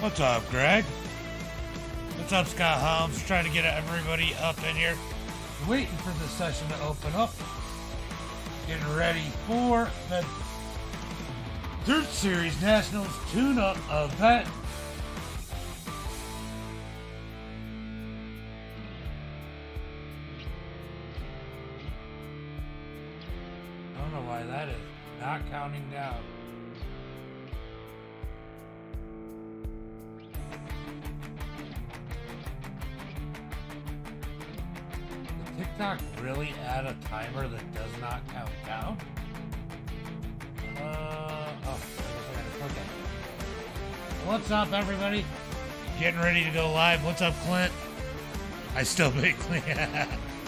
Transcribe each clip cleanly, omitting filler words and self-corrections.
What's up, Greg? What's up, Scott Holmes? Trying to get everybody up in here. Waiting for the session to open up. Getting ready for the Dirt Series Nationals tune-up event. I don't know why that is not counting down. Did TikTok really add a timer that does not count down? Okay. What's up, everybody? Getting ready to go live. What's up, Clint? I still make Clint.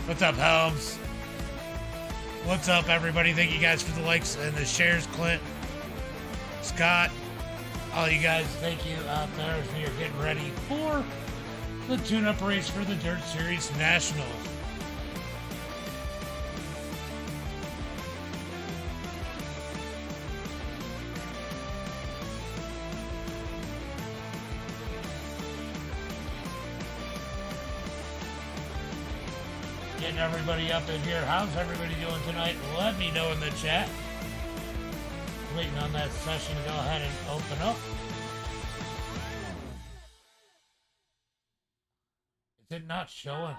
What's up, Helms? What's up, everybody? Thank you guys for the likes and the shares, Clint, Scott, all you guys. Thank you out there as we are getting ready for the tune-up race for the Dirt Series Nationals. Getting everybody up in here. How's everybody doing tonight? Let me know in the chat. Waiting on that session to go ahead and open up. Is it not showing?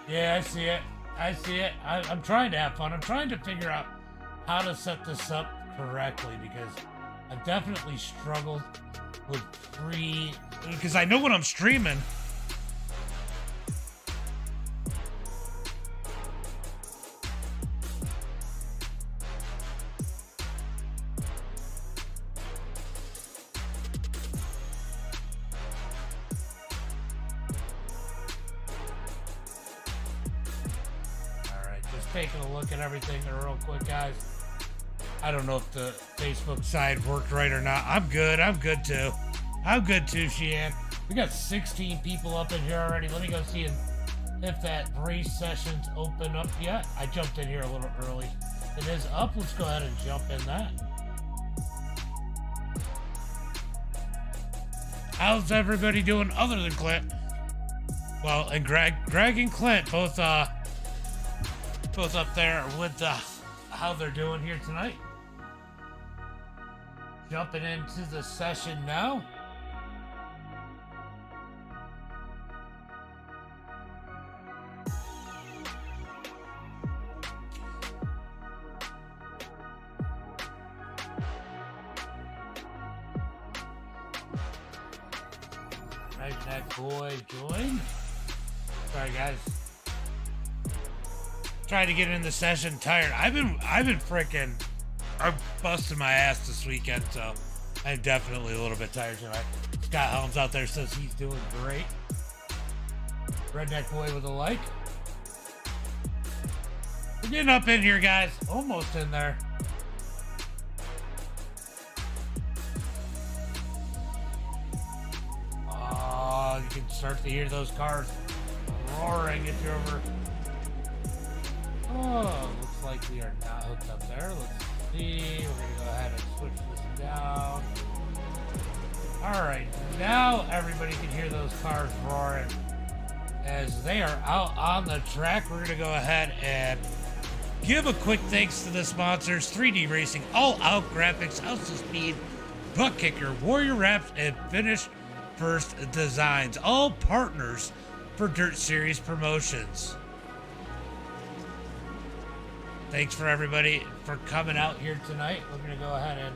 Yeah, I see it. I see it. I'm trying to have fun. I'm trying to figure out how to set this up correctly because I've definitely struggled with because I know when I'm streaming. Taking a look at everything real quick, guys. I don't know if the Facebook side worked right or not. I'm good. I'm good too. I'm good too, Sheehan. We got 16 people up in here already. Let me go see if that race session's open up yet. I jumped in here a little early. It is up. Let's go ahead and jump in that. How's everybody doing other than Clint? Well, and Greg and Clint both up there with how they're doing here tonight. Jumping into the session now. Right, that boy join. Sorry, guys. Trying to get in the session tired. I've been I'm busting my ass this weekend, so I'm definitely a little bit tired tonight. Scott Helms out there says he's doing great. Redneck boy with a like. We're getting up in here, guys. Almost in there. Oh, you can start to hear those cars roaring if you're over. Oh, looks like we are not hooked up there. Let's see. We're going to go ahead and switch this down. Alright, now everybody can hear those cars roaring. As they are out on the track, we're going to go ahead and give a quick thanks to the sponsors: 3D Racing, All Out Graphics, House of Speed, Butt Kicker, Warrior Wraps, and Finish First Designs. All partners for Dirt Series promotions. Thanks for everybody for coming out here tonight. We're going to go ahead and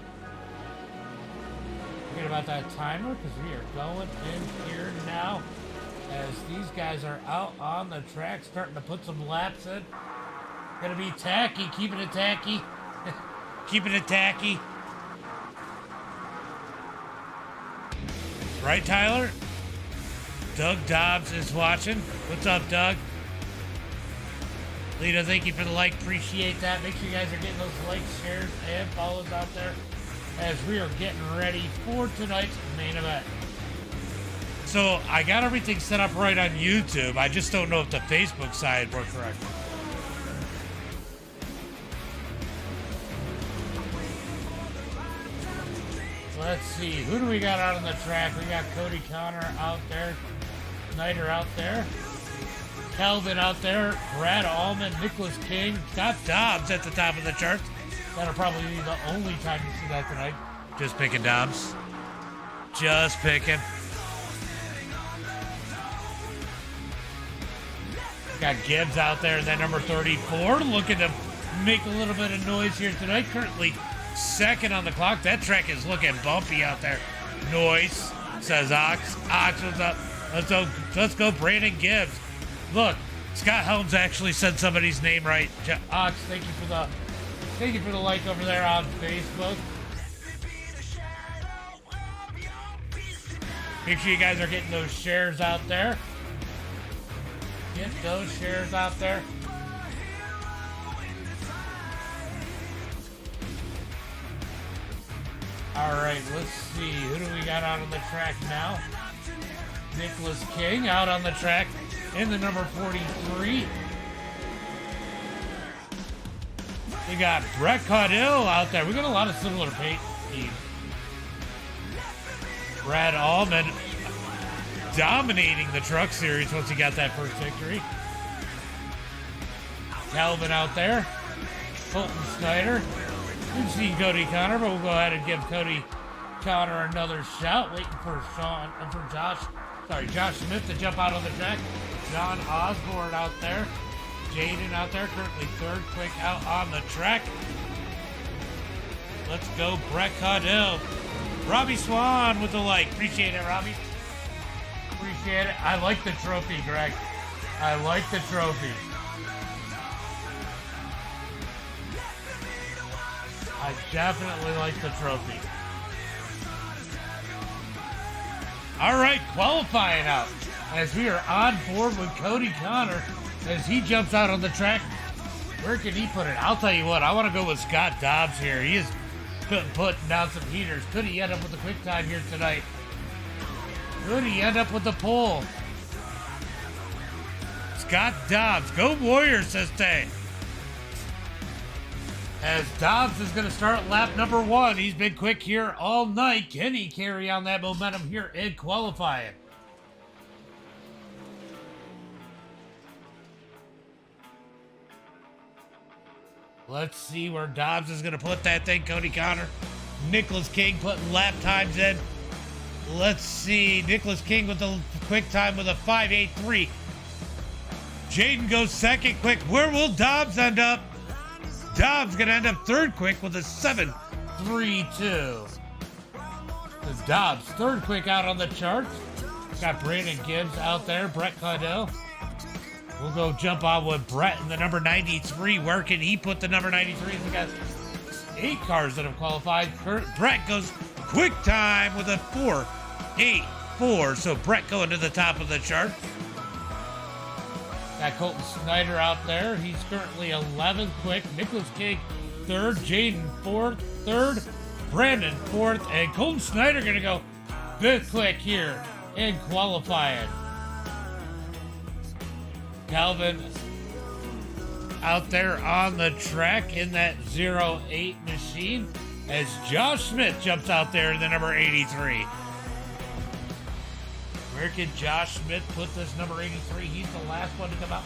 forget about that timer because we are going in here now as these guys are out on the track starting to put some laps in. Going to be tacky, keeping it tacky. Keeping it tacky. Right, Tyler? Doug Dobbs is watching. What's up, Doug? Lita, thank you for the like. Appreciate that. Make sure you guys are getting those likes, shares, and follows out there as we are getting ready for tonight's main event. So I got everything set up right on YouTube. I just don't know if the Facebook side worked correctly. Let's see, who do we got out on the track? We got Cody Connor out there, Snyder out there, Calvin out there, Brad Allman, Nicholas King, Scott Dobbs at the top of the charts. That'll probably be the only time you see that tonight. Just picking Dobbs. Just picking. Got Gibbs out there, that number 34, looking to make a little bit of noise here tonight. Currently second on the clock. That track is looking bumpy out there. Noise, says Ox. Ox, what's up? Let's go, Brandon Gibbs. Look, Scott Helms actually said somebody's name right. Ox, thank you for the like over there on Facebook. Make sure you guys are getting those shares out there. Get those shares out there. All right, let's see. Who do we got out on the track now? Nicholas King out on the track in the number 43. We got Brett Caudill out there. We got a lot of similar paint teams. Brad Allman dominating the truck series once he got that first victory. Calvin out there. Colton Snyder. We've seen Cody Connor, but we'll go ahead and give Cody Connor another shout. Waiting for Josh Smith to jump out on the track. John Osborne out there. Jaden out there, currently third, quick out on the track. Let's go, Brett Caudill. Robbie Swan with the like. Appreciate it, Robbie. Appreciate it. I like the trophy, Greg. I like the trophy. I definitely like the trophy. All right, qualifying out as we are on board with Cody Connor as he jumps out on the track. Where can he put it? I'll tell you what, I want to go with Scott Dobbs here. He is putting down some heaters. Could he end up with a quick time here tonight? Could he end up with the pole? Scott Dobbs, go Warriors this day. As Dobbs is going to start lap number 1. He's been quick here all night. Can he carry on that momentum here in qualifying? Let's see where Dobbs is going to put that thing. Cody Connor. Nicholas King putting lap times in. Let's see. Nicholas King with the quick time with a 5.83. Jaden goes second quick. Where will Dobbs end up? Dobbs going to end up third quick with a 7.32. Dobbs third quick out on the charts. Got Brandon Gibbs out there. Brett Caudill. We'll go jump on with Brett in the number 93. Where can he put the number 93? We got 8 cars that have qualified. Brett goes quick time with a 4.84. So Brett going to the top of the chart. Got Colton Snyder out there. He's currently 11th quick. Nicholas King third. Jaden fourth. Third. Brandon fourth. And Colton Snyder going to go 5th quick here in qualifying. Calvin out there on the track in that 08 machine as Josh Smith jumps out there in the number 83. Where can Josh Smith put this number 83? He's the last one to come out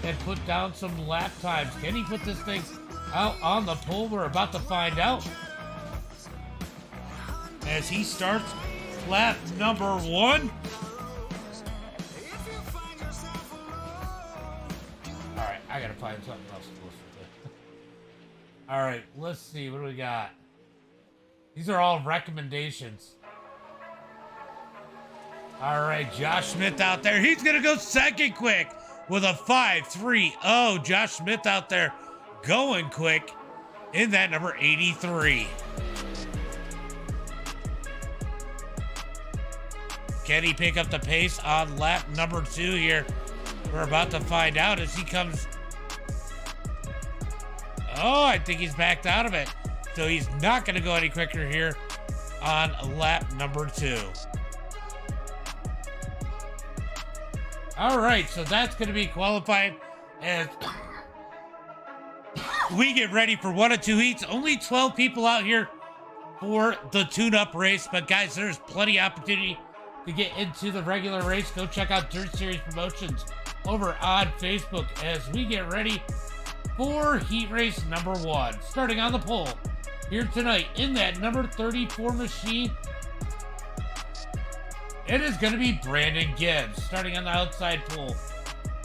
and put down some lap times. Can he put this thing out on the pole? We're about to find out as he starts lap number 1. I gotta find something else to listen to. All right, let's see. What do we got? These are all recommendations. All right, Josh Smith out there. He's gonna go second quick with a 5.30. Josh Smith out there going quick in that number 83. Can he pick up the pace on lap number 2 here? We're about to find out as he comes. I think he's backed out of it. So he's not going to go any quicker here on lap number 2. All right, so that's going to be qualifying as we get ready for 1 of 2 heats. Only 12 people out here for the tune-up race, but guys, there's plenty of opportunity to get into the regular race. Go check out Dirt Series Promotions over on Facebook as we get ready for heat race number 1. Starting on the pole here tonight in that number 34 machine, it is going to be Brandon Gibbs. Starting on the outside pole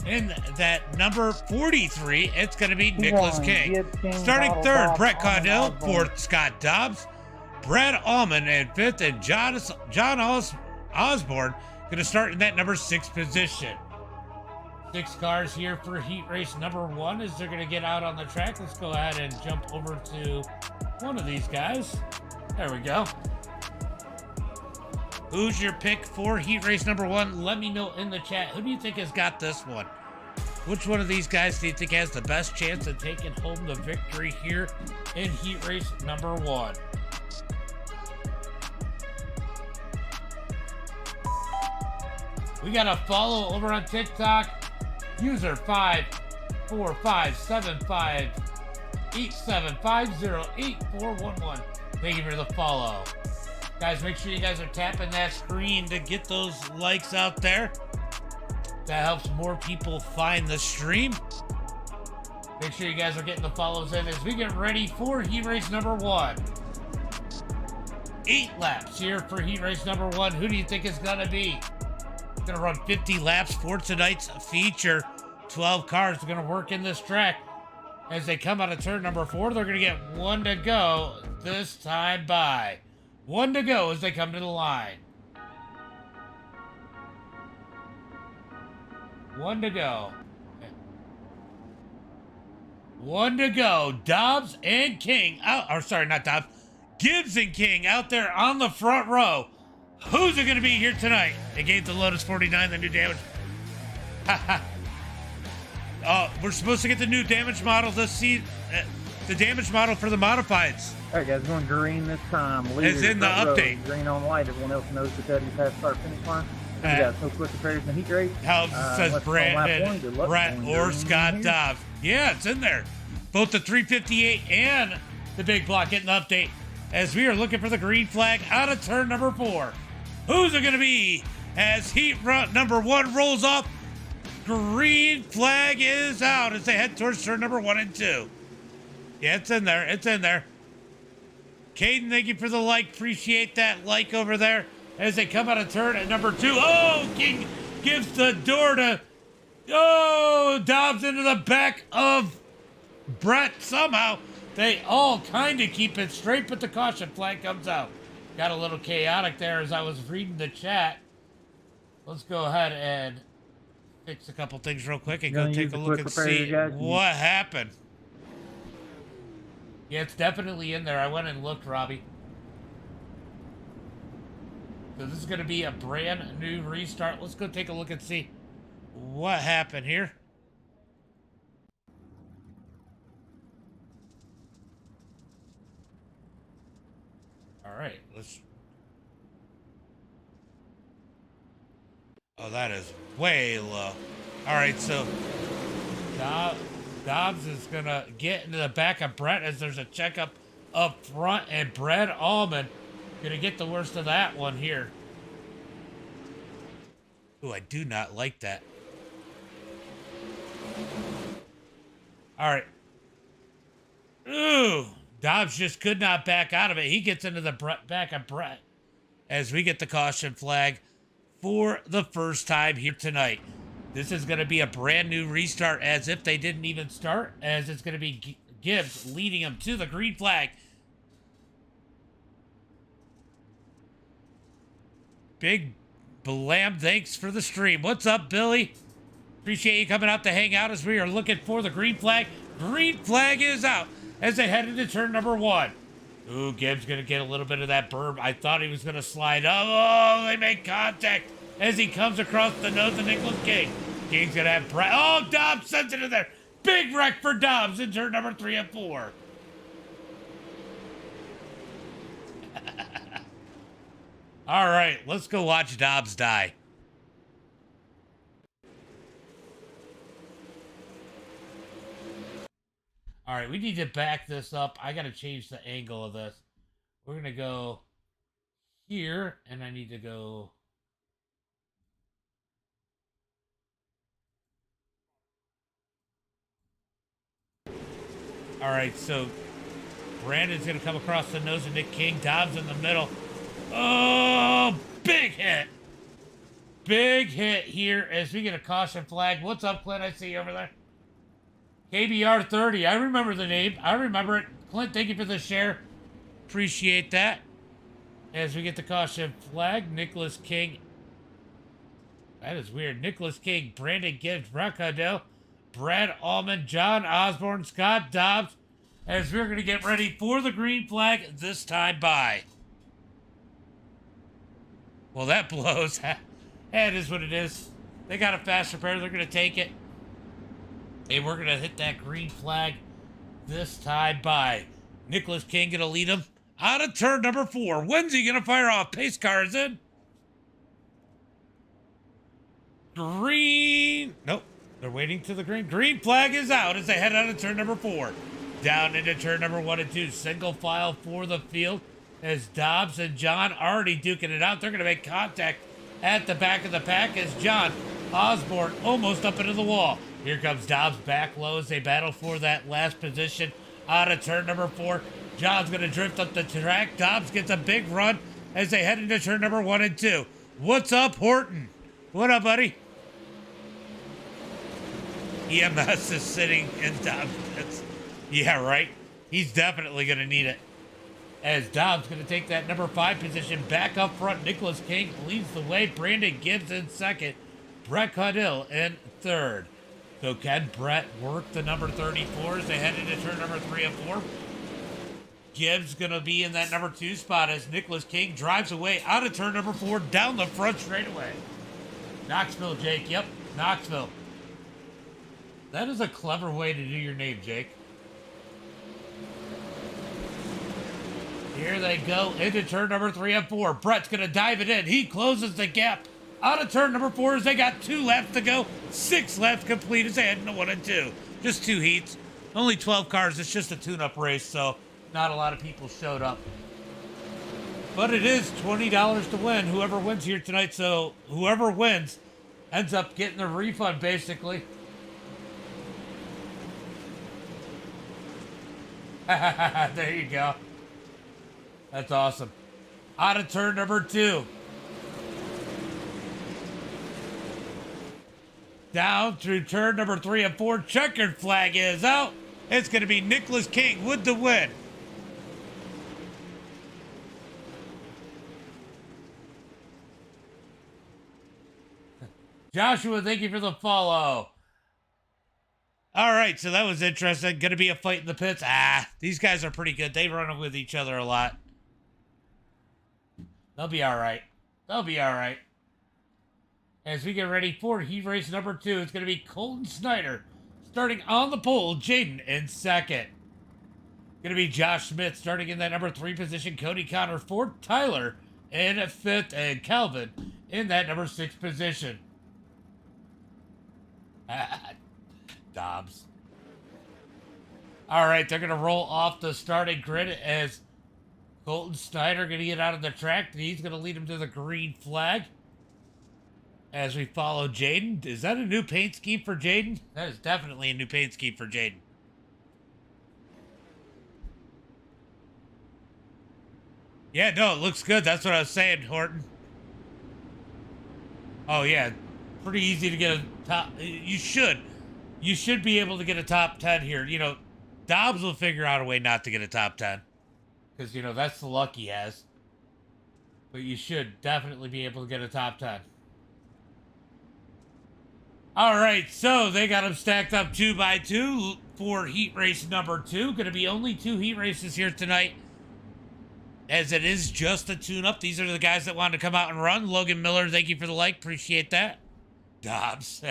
in that number 43, it's going to be Nicholas King. Starting third, Brett Caudell. Fourth, Scott Dobbs. Brad Allman in fifth, and John Osborne going to start in that number 6 position. 6 cars here for heat race number 1 as they're going to get out on the track. Let's go ahead and jump over to one of these guys. There we go. Who's your pick for heat race number 1? Let me know in the chat. Who do you think has got this one? Which one of these guys do you think has the best chance of taking home the victory here in heat race number 1? We got a follow over on TikTok. User 5457587508411. Thank you for the follow. Guys, make sure you guys are tapping that screen to get those likes out there. That helps more people find the stream. Make sure you guys are getting the follows in as we get ready for heat race number 1. 8 laps here for heat race number 1. Who do you think it's gonna be? Gonna run 50 laps for tonight's feature. 12 cars are gonna work in this track. As they come out of turn number 4, they're gonna get 1 to go this time by. 1 to go as they come to the line. 1 to go. 1 to go. Dobbs and King out, or sorry, not Dobbs. Gibbs and King out there on the front row. Who's it going to be here tonight? They gave the Lotus 49 the new damage. We're supposed to get the new damage model this season. The damage model for the modifieds. All right, guys, going green this time. It's in the update. Row. Green on white. Everyone else knows that that is past start finish line. We got no quick comparison heat race. Says Brandon, Brett, or Scott Dobbs. Yeah, it's in there. Both the 358 and the big block getting the update as we are looking for the green flag out of turn number 4. Who's it going to be as heat run number 1 rolls up? Green flag is out as they head towards turn number 1 and 2. Yeah, it's in there. It's in there. Caden, thank you for the like. Appreciate that like over there as they come out of turn at number 2. Oh, King gives the door to... Oh, Dobbs into the back of Brett. Somehow, they all kind of keep it straight, but the caution flag comes out. Got a little chaotic there as I was reading the chat. Let's go ahead and fix a couple things real quick and go take a look and see what happened. Yeah, it's definitely in there. I went and looked, Robbie. So this is going to be a brand new restart. Let's go take a look and see what happened here. All right, let's... Oh, that is way low. All right, so Dobbs is going to get into the back of Brett as there's a checkup up front, and Brett Allman going to get the worst of that one here. Ooh, I do not like that. All right. Ooh, Dobbs just could not back out of it. He gets into the back of Brett as we get the caution flag for the first time here tonight. This is going to be a brand new restart as if they didn't even start, as it's going to be Gibbs leading him to the green flag. Big Blam, thanks for the stream. What's up, Billy? Appreciate you coming out to hang out as we are looking for the green flag. Green flag is out as they head into turn number 1. Ooh, Gibbs going to get a little bit of that berm. I thought he was going to slide up. Oh, they make contact as he comes across the nose of Nicholas King. King's going to have... Oh, Dobbs sends it in there. Big wreck for Dobbs in turn number 3 and 4. All right, let's go watch Dobbs die. All right, we need to back this up. I got to change the angle of this. We're going to go here, and I need to go... All right, so Brandon's going to come across the nose of Nick King. Dobbs in the middle. Oh, big hit. Big hit here as we get a caution flag. What's up, Clint? I see you over there. KBR 30. I remember the name. I remember it. Clint, thank you for the share. Appreciate that. As we get the caution flag, Nicholas King. That is weird. Nicholas King, Brandon Gibbs, Brock Cudell, Brad Allman, John Osborne, Scott Dobbs. As we're going to get ready for the green flag this time by. Well, that blows. That is what it is. They got a fast repair. They're going to take it. And we're going to hit that green flag this time by. Nicholas King going to lead him out of turn number 4. When's he going to fire off? Pace car is in. Green. Nope. They're waiting to the green. Green flag is out as they head out of turn number 4. Down into turn number 1 and 2. Single file for the field as Dobbs and John already duking it out. They're going to make contact at the back of the pack as John Osborne almost up into the wall. Here comes Dobbs back low as they battle for that last position out of turn number 4. John's going to drift up the track. Dobbs gets a big run as they head into turn number 1 and 2. What's up, Horton? What up, buddy? EMS is sitting in Dobbs' pits. Yeah, right. He's definitely going to need it. As Dobbs going to take that number 5 position back up front. Nicholas King leads the way. Brandon Gibbs in second. Brett Caudill in third. So can Brett work the number 34 as they head into turn number 3 and 4? Gibbs going to be in that number 2 spot as Nicholas King drives away out of turn number 4 down the front straightaway. Knoxville, Jake. Yep, Knoxville. That is a clever way to do your name, Jake. Here they go into turn number 3 and 4. Brett's going to dive it in. He closes the gap out of turn number 4 as they got 2 laps to go. 6 laps complete as they head into 1 and 2. Just 2 heats. Only 12 cars. It's just a tune-up race, so not a lot of people showed up. But it is $20 to win. Whoever wins here tonight, so whoever wins ends up getting the refund, basically. There you go. That's awesome. Out of turn number 2. Down through turn number 3 and 4. Checkered flag is out. It's going to be Nicholas King with the win. Joshua, thank you for the follow. All right, so that was interesting. Going to be a fight in the pits. These guys are pretty good. They run with each other a lot. They'll be all right. They'll be all right. As we get ready for heat race number 2, it's going to be Colton Snyder starting on the pole. Jaden in second. Going to be Josh Smith starting in that number 3 position. Cody Connor fourth. Tyler in 5th. And Calvin in that number 6 position. Dobbs. All right, they're going to roll off the starting grid as Colton Snyder going to get out of the track. He's going to lead him to the green flag. As we follow Jaden. Is that a new paint scheme for Jaden? That is definitely a new paint scheme for Jaden. Yeah, no, it looks good. That's what I was saying, Horton. Oh, yeah. Pretty easy to get a top. You should be able to get a top 10 here. You know, Dobbs will figure out a way not to get a top 10. Because, you know, that's the luck he has. But you should definitely be able to get a top 10. All right, so they got them stacked up 2 by 2 for heat race number 2. Going to be only 2 heat races here tonight, as it is just a tune-up. These are the guys that wanted to come out and run. Logan Miller, thank you for the like. Appreciate that. Dobbs.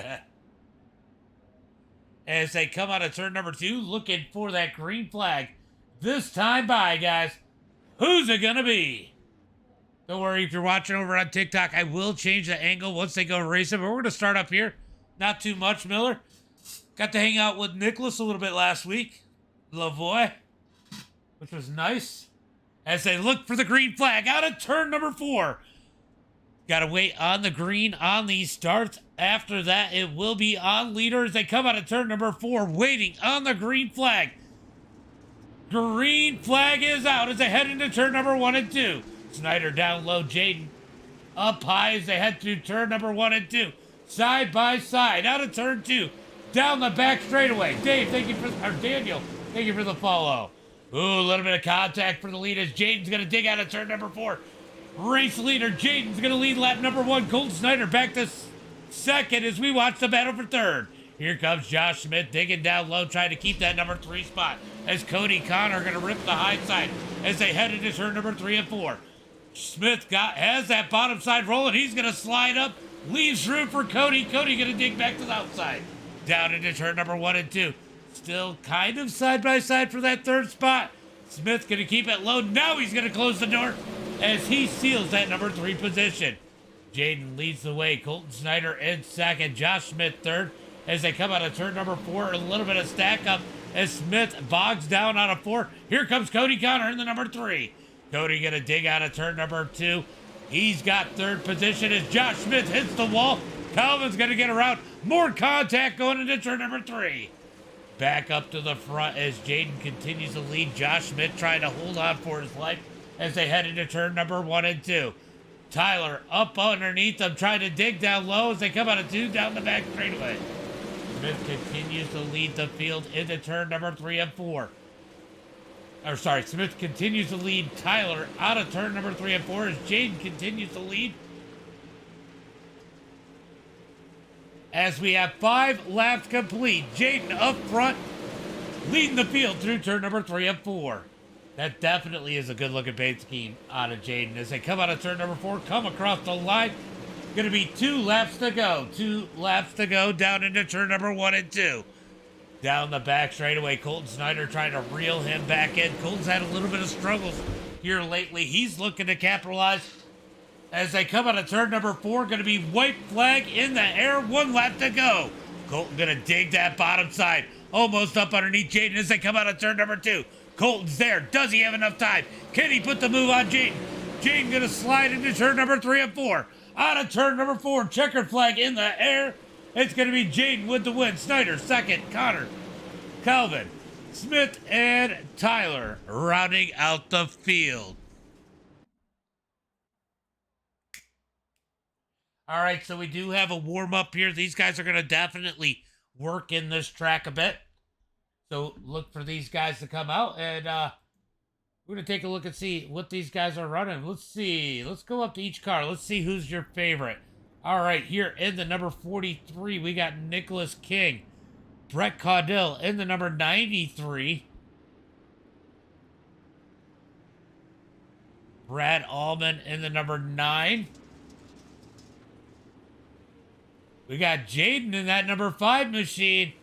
As they come out of turn number 2, looking for that green flag. This time by, guys. Who's it going to be? Don't worry, if you're watching over on TikTok, I will change the angle once they go racing. But we're going to start up here. Not too much, Miller. Got to hang out with Nicholas a little bit last week. Lavoie, which was nice. As they look for the green flag out of turn number 4. Got to wait on the green on these starts. After that, it will be on leader as they come out of turn number 4, waiting on the green flag. Green flag is out as they head into turn number 1 and 2. Snyder down low, Jaden up high as they head through turn number 1 and 2. Side by side, out of turn 2. Down the back straightaway. Dave, thank you for, or Daniel, thank you for the follow. Ooh, a little bit of contact for the lead as Jaden's going to dig out of turn number 4. Race leader, Jaden's going to lead lap number 1. Colton Snyder back to second as we watch the battle for third. Here comes Josh Smith digging down low, trying to keep that number 3 spot. As Cody Connor going to rip the high side as they head into turn number 3 and 4. Smith has that bottom side rolling. He's going to slide up, leaves room for Cody. Cody going to dig back to the outside. Down into turn number 1 and 2. Still kind of side by side for that third spot. Smith going to keep it low. Now he's going to close the door as he seals that number 3 position. Jaden leads the way. Colton Snyder in second. Josh Smith third as they come out of turn number 4. A little bit of stack up as Smith bogs down out of 4. Here comes Cody Connor in the number 3. Cody going to dig out of turn number 2. He's got third position as Josh Smith hits the wall. Calvin's going to get around. More contact going into turn number 3. Back up to the front as Jaden continues to lead. Josh Smith trying to hold on for his life as they head into turn number 1 and 2. Tyler up underneath them, trying to dig down low as they come out of 2 down the back straightaway. Smith continues to lead the field into turn number 3 and 4. Smith continues to lead Tyler out of turn number 3 and 4 as Jaden continues to lead. As we have 5 laps complete, Jaden up front, leading the field through turn number 3 and 4. That definitely is a good-looking paint scheme out of Jaden. As they come out of turn number 4, come across the line. Going to be 2 laps to go. 2 laps to go down into turn number 1 and 2. Down the back straightaway, Colton Snyder trying to reel him back in. Colton's had a little bit of struggles here lately. He's looking to capitalize. As they come out of turn number 4, going to be white flag in the air. 1 lap to go. Colton going to dig that bottom side. Almost up underneath Jaden as they come out of turn number 2. Colton's there. Does he have enough time? Can he put the move on Jaden? Jaden going to slide into turn number 3 and 4. Out of turn number 4, checkered flag in the air. It's going to be Jaden with the win. Snyder second. Connor, Calvin, Smith, and Tyler rounding out the field. All right, so we do have a warm-up here. These guys are going to definitely work in this track a bit. So look for these guys to come out, and we're going to take a look and see what these guys are running. Let's see. Let's go up to each car. Let's see who's your favorite. All right, here in the number 43, we got Nicholas King. Brett Caudill in the number 93. Brad Allman in the number 9. We got Jaden in that number 5 machine.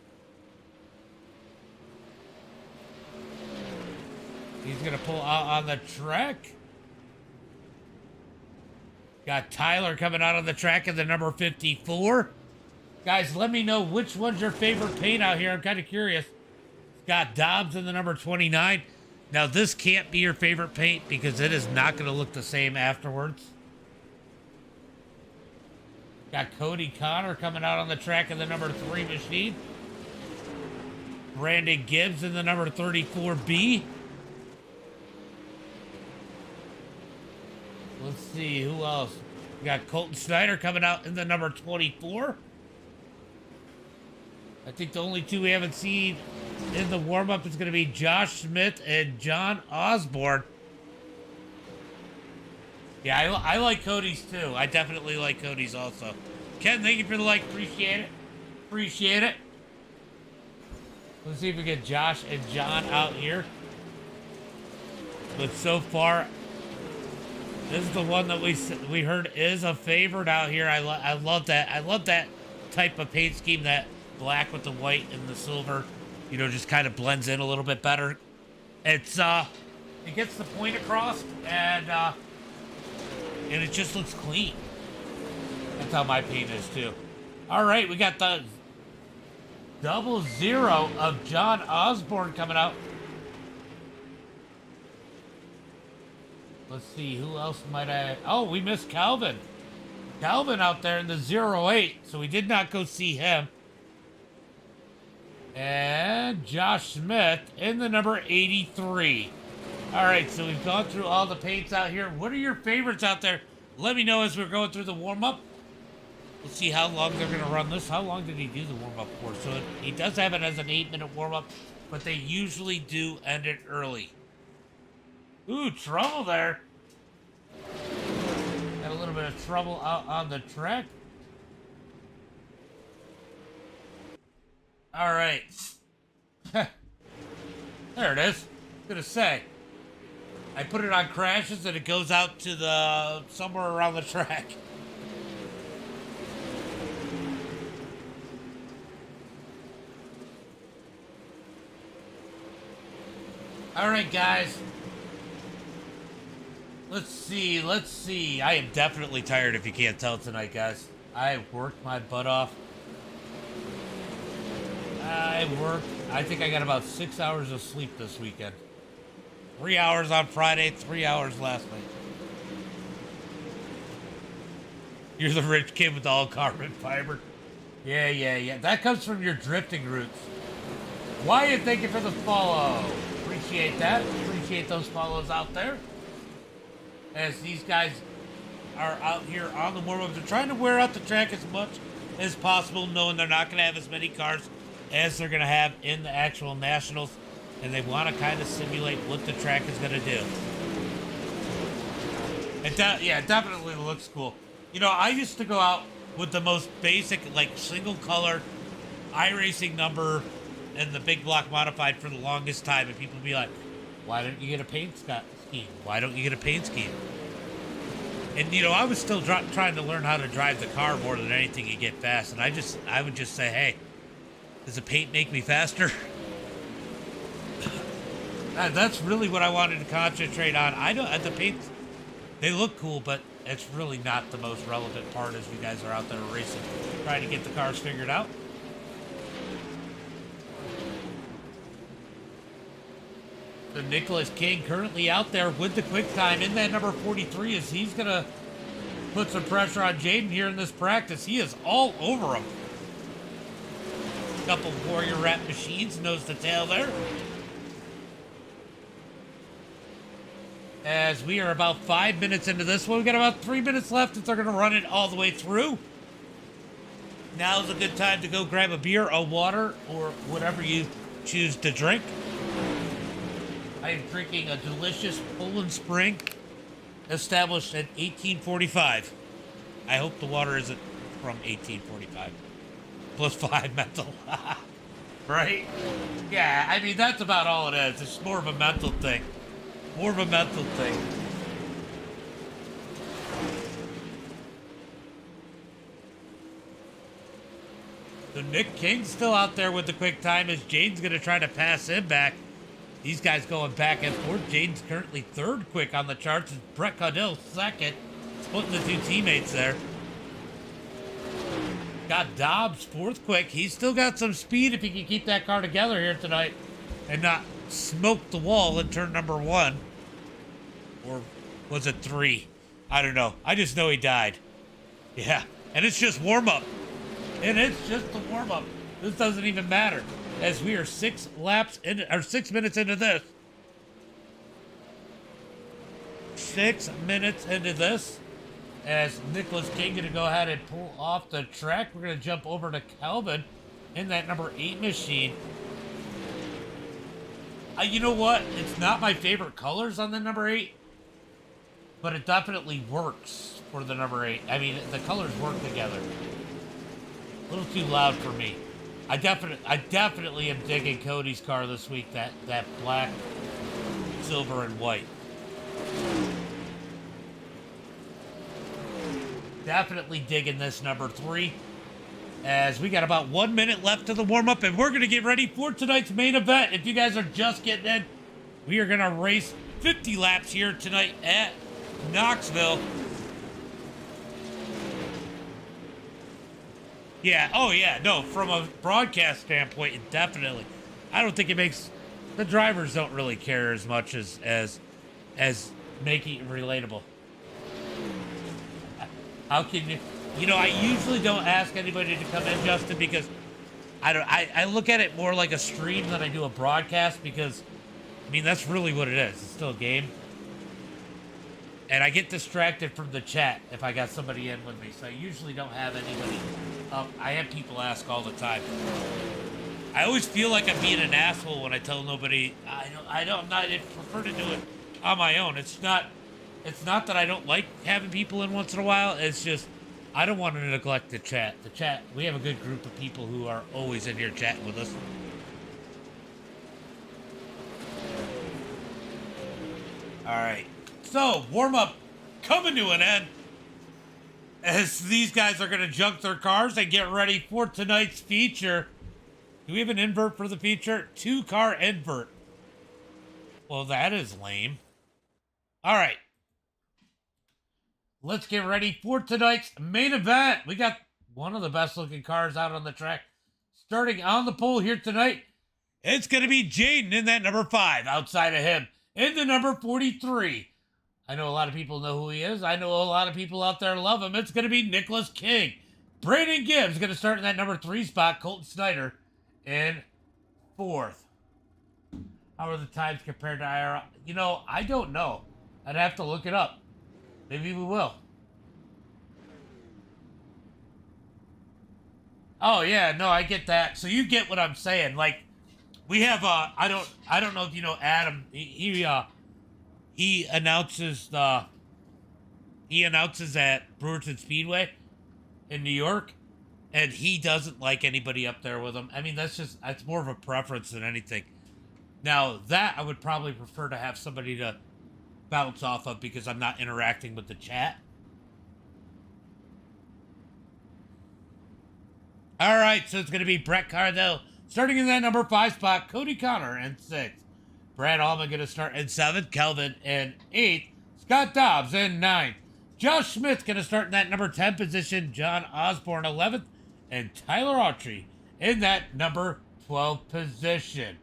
He's going to pull out on the track. Got Tyler coming out on the track in the number 54. Guys, let me know which one's your favorite paint out here. I'm kind of curious. Got Dobbs in the number 29. Now, this can't be your favorite paint because it is not going to look the same afterwards. Got Cody Connor coming out on the track in the number 3 machine. Brandon Gibbs in the number 34B. Let's see, who else? We got Colton Snyder coming out in the number 24. I think the only 2 we haven't seen in the warm-up is going to be Josh Smith and John Osborne. Yeah, I like Cody's too. I definitely like Cody's also. Ken, thank you for the like. Appreciate it. Appreciate it. Let's see if we get Josh and John out here. But so far, this is the one that we heard is a favorite out here. I love that. I love that type of paint scheme, that black with the white and the silver. You know, just kind of blends in a little bit better. It's it gets the point across, and it just looks clean. That's how my paint is too. All right, we got the 00 of John Osborne coming out Let's see, who else might I... Oh, we missed Calvin. Calvin out there in the 08, so we did not go see him. And Josh Smith in the number 83. All right, so we've gone through all the paints out here. What are your favorites out there? Let me know as we're going through the warm-up. We'll see how long they're going to run this. How long did he do the warm-up for? So he does have it as an 8-minute warm-up, but they usually do end it early. Ooh, trouble there. Got a little bit of trouble out on the track. All right. There it is. I was gonna say, I put it on crashes and it goes out to the somewhere around the track. All right, guys. Let's see. I am definitely tired if you can't tell tonight, guys. I worked my butt off. I think I got about 6 hours of sleep this weekend. 3 hours on Friday, 3 hours last night. You're the rich kid with all carbon fiber. Yeah. That comes from your drifting roots. Wyatt, thank you for the follow. Appreciate that. Appreciate those follows out there. As these guys are out here on the warm-up, they're trying to wear out the track as much as possible, knowing they're not going to have as many cars as they're going to have in the actual Nationals, and they want to kind of simulate what the track is going to do. It definitely looks cool. You know, I used to go out with the most basic, like, single-color iRacing number and the big block modified for the longest time, and people would be like, why don't you get a paint scheme? Why don't you get a paint scheme? And, you know, I was still trying to learn how to drive the car more than anything to get fast, and I would just say, hey, does the paint make me faster? That's really what I wanted to concentrate on. The paints, they look cool, but it's really not the most relevant part as you guys are out there racing, trying to get the cars figured out. So Nicholas King currently out there with the quick time in that number 43 as he's going to put some pressure on Jaden here in this practice. He is all over him. Couple Warrior Rat machines, nose to tail there. As we are about 5 minutes into this one, we've got about 3 minutes left if they're going to run it all the way through. Now's a good time to go grab a beer, a water, or whatever you choose to drink. I am drinking a delicious Poland Spring established in 1845. I hope the water isn't from 1845. +5 mental. Right? Yeah, I mean, that's about all it is. It's more of a mental thing. More of a mental thing. So Nick King's still out there with the quick time as Jaden's going to try to pass him back. These guys going back and forth. Jaden's currently third quick on the charts. Brett Caudill second. Splitting the two teammates there. Got Dobbs fourth quick. He's still got some speed if he can keep that car together here tonight and not smoke the wall in turn number 1. Or was it 3? I don't know. I just know he died. Yeah. And it's just warm-up. And it's just the warm-up. This doesn't even matter. As we are 6 minutes into this. 6 minutes into this. As Nicholas King going to go ahead and pull off the track. We're going to jump over to Calvin in that number 8 machine. You know what? It's not my favorite colors on the number 8. But it definitely works for the number 8. I mean, the colors work together. A little too loud for me. I definitely am digging Cody's car this week. That black, silver, and white. Definitely digging this number 3. As we got about 1 minute left of the warm-up, and we're going to get ready for tonight's main event. If you guys are just getting in, we are going to race 50 laps here tonight at Knoxville. Yeah, oh yeah, no, from a broadcast standpoint, definitely. I don't think it makes, the drivers don't really care as much as making it relatable. How can you? You know, I usually don't ask anybody to come in, Justin, because I look at it more like a stream than I do a broadcast, because I mean that's really what it is. It's still a game. And I get distracted from the chat if I got somebody in with me, so I usually don't have anybody up. I have people ask all the time. I always feel like I'm being an asshole when I tell nobody. I prefer to do it on my own. It's not that I don't like having people in once in a while. It's just I don't want to neglect the chat. The chat. We have a good group of people who are always in here chatting with us. All right. So, warm-up coming to an end as these guys are going to junk their cars and get ready for tonight's feature. Do we have an invert for the feature? 2-car invert. Well, that is lame. All right. Let's get ready for tonight's main event. We got one of the best-looking cars out on the track. Starting on the pole here tonight, it's going to be Jaden in that number 5. Outside of him, in the number 43. I know a lot of people know who he is. I know a lot of people out there love him. It's going to be Nicholas King. Brandon Gibbs going to start in that number 3 spot. Colton Snyder in 4th. How are the times compared to IR? You know, I don't know. I'd have to look it up. Maybe we will. Oh yeah, no, I get that. So you get what I'm saying. Like, we have I don't know if you know Adam. He announces at Brewerton Speedway in New York, and he doesn't like anybody up there with him. I mean, that's more of a preference than anything. Now, that I would probably prefer to have somebody to bounce off of because I'm not interacting with the chat. All right, so it's going to be Brett Cardell starting in that number 5 spot, Cody Connor in 6th. Brad Allman going to start in 7th, Kelvin in 8th, Scott Dobbs in 9th. Josh Smith going to start in that number 10 position, John Osborne 11th, and Tyler Autry in that number 12 position.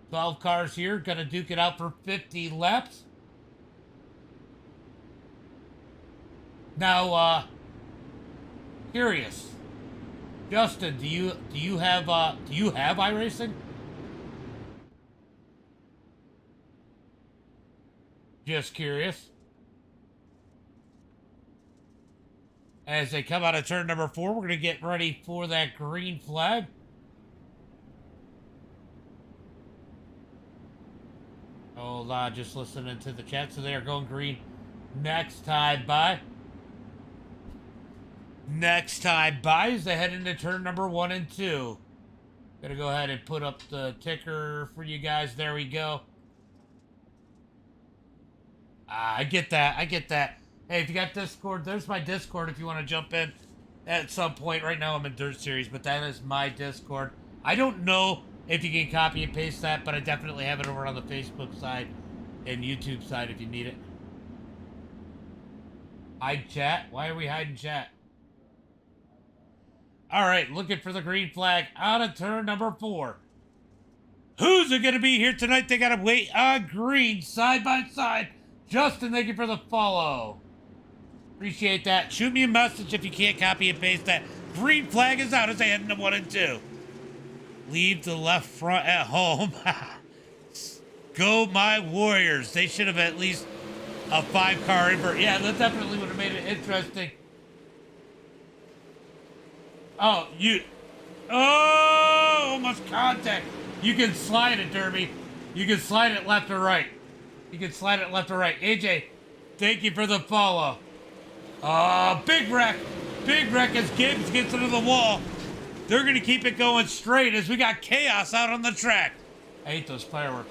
12 cars here, going to duke it out for 50 laps. Now, curious, Justin, do you have iRacing? Just curious. As they come out of turn number 4, we're going to get ready for that green flag. Hold on, just listening to the chat. So they are going green next time by. Next time by as they head into turn number 1 and 2. Gonna go ahead and put up the ticker for you guys. There we go. I get that. I get that. Hey, if you got Discord, there's my Discord if you want to jump in at some point. Right now I'm in Dirt Series, but that is my Discord. I don't know if you can copy and paste that, but I definitely have it over on the Facebook side and YouTube side if you need it. Hide chat? Why are we hiding chat? All right, looking for the green flag out of turn number 4. Who's it going to be here tonight? They got to wait on green side by side. Justin, thank you for the follow. Appreciate that. Shoot me a message if you can't copy and paste that. Green flag is out as they head into 1 and 2. Leave the left front at home. Go my Warriors. They should have at least a 5-car invert. Yeah, that definitely would have made it interesting. Oh, almost contact. You can slide it, Derby. You can slide it left or right. You can slide it left or right. AJ, thank you for the follow. Big wreck. Big wreck as Gibbs gets into the wall. They're going to keep it going straight as we got chaos out on the track. I hate those fireworks.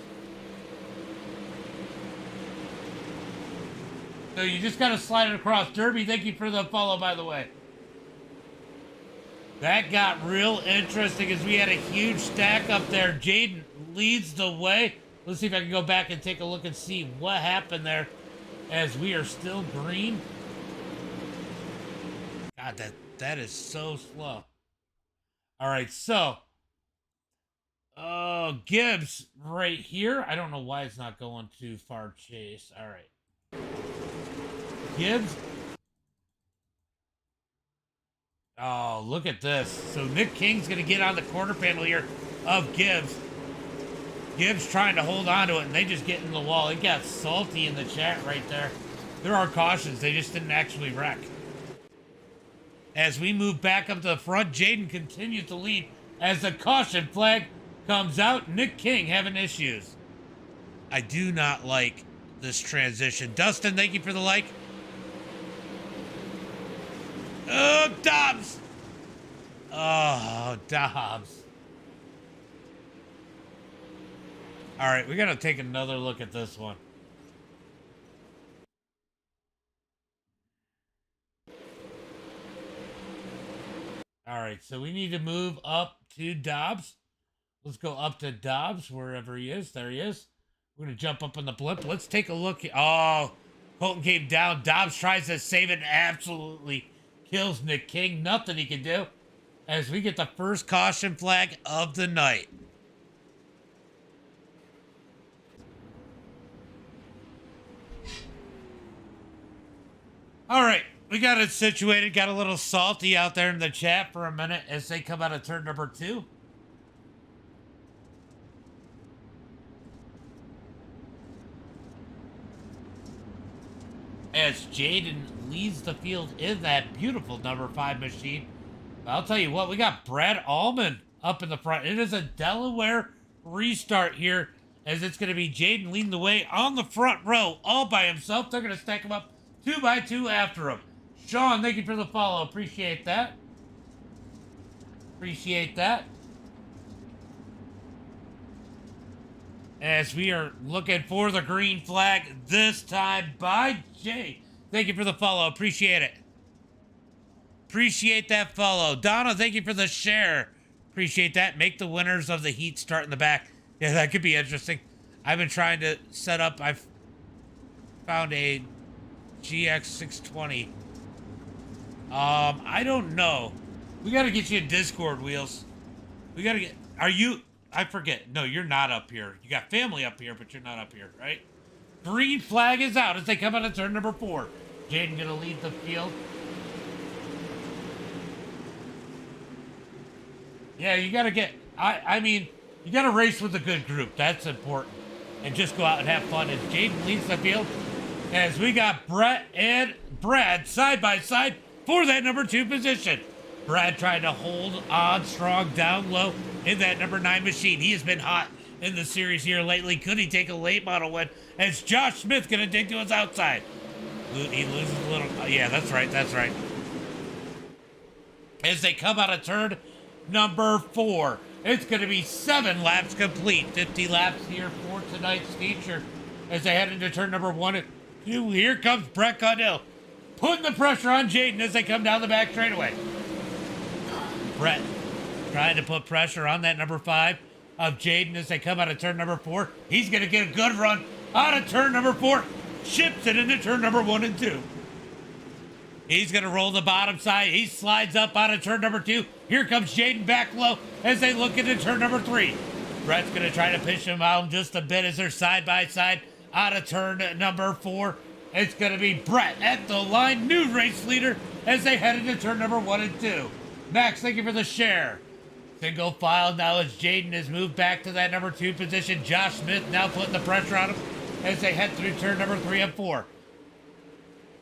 So you just got to slide it across. Derby, thank you for the follow, by the way. That got real interesting as we had a huge stack up there. Jaden leads the way. Let's see if I can go back and take a look and see what happened there as we are still green. God, that is so slow. All right, so Gibbs right here. I don't know why it's not going too far, Chase. All right. Gibbs. Oh, look at this. So Nick King's going to get on the quarter panel here of Gibbs. Gibbs trying to hold on to it, and they just get in the wall. It got salty in the chat right there. There are cautions. They just didn't actually wreck. As we move back up to the front, Jaden continues to lead as the caution flag comes out. Nick King having issues. I do not like this transition. Dustin, thank you for the like. Oh, Dobbs. Oh, Dobbs. All right, we got to take another look at this one. All right, so we need to move up to Dobbs. Let's go up to Dobbs, wherever he is. There he is. We're going to jump up on the blimp. Let's take a look. Oh, Colton came down. Dobbs tries to save it and absolutely kills Nick King. Nothing he can do as we get the first caution flag of the night. All right, we got it situated. Got a little salty out there in the chat for a minute as they come out of turn number 2. As Jaden leads the field in that beautiful number 5 machine. I'll tell you what, we got Brad Allman up in the front. It is a Delaware restart here as it's going to be Jaden leading the way on the front row all by himself. They're going to stack him up 2 by 2 after him. Sean, thank you for the follow. Appreciate that. Appreciate that. As we are looking for the green flag this time by Jay. Thank you for the follow. Appreciate it. Appreciate that follow. Donna, thank you for the share. Appreciate that. Make the winners of the heat start in the back. Yeah, that could be interesting. I've been trying to set up. I've found a GX620. I don't know. We got to get you in Discord, Wheels. We got to get... Are you... I forget. No, you're not up here. You got family up here, but you're not up here, right? Green flag is out as they come out of turn number 4. Jaden going to lead the field. Yeah, you got to get... I mean, you got to race with a good group. That's important. And just go out and have fun as Jaden leads the field. As we got Brett and Brad side by side for that number 2 position. Brad trying to hold on strong down low in that number 9 machine. He has been hot in the series here lately. Could he take a late model win? As Josh Smith going to dig to his outside. He loses a little. Yeah, that's right. That's right. As they come out of turn number 4. It's going to be 7 laps complete. 50 laps here for tonight's feature. As they head into turn number 1 and 2. Here comes Brett Caudell. Putting the pressure on Jaden as they come down the back straightaway. Brett trying to put pressure on that number 5 of Jaden as they come out of turn number 4. He's going to get a good run out of turn number 4. Ships it into turn number 1 and 2. He's going to roll the bottom side. He slides up out of turn number 2. Here comes Jaden back low as they look into turn number 3. Brett's going to try to pitch him out just a bit as they're side by side out of turn number 4. It's going to be Brett at the line, new race leader as they head into turn number 1 and 2. Max, thank you for the share. Single file now as Jaden has moved back to that number 2 position. Josh Smith now putting the pressure on him as they head through turn number 3 and 4.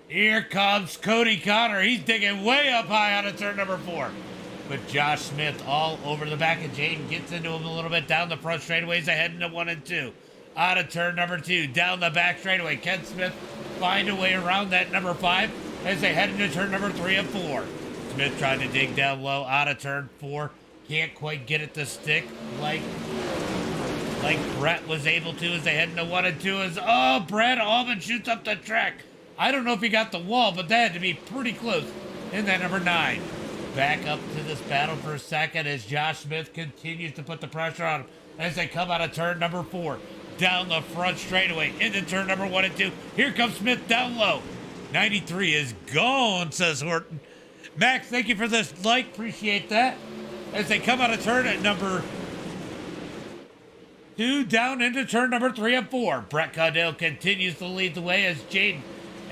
Here comes Cody Connor. He's digging way up high out of turn number 4. But Josh Smith all over the back of Jaden. Gets into him a little bit down the front straightaways. They head into 1 and 2. Out of turn number 2. Down the back straightaway. Ken Smith find a way around that number 5 as they head into turn number 3 and 4. Smith trying to dig down low out of turn 4. Can't quite get it to stick like Brett was able to as they head into 1 and 2. As Brad Allman shoots up the track. I don't know if he got the wall, but that had to be pretty close in that number 9. Back up to this battle for a second as Josh Smith continues to put the pressure on him as they come out of turn number 4. Down the front straightaway into turn number 1 and 2. Here comes Smith down low. 93 is gone, says Horton. Max, thank you for this like. Appreciate that. As they come out of turn at number 2 down into turn number 3 and 4. Brett Caudell continues to lead the way as Jaden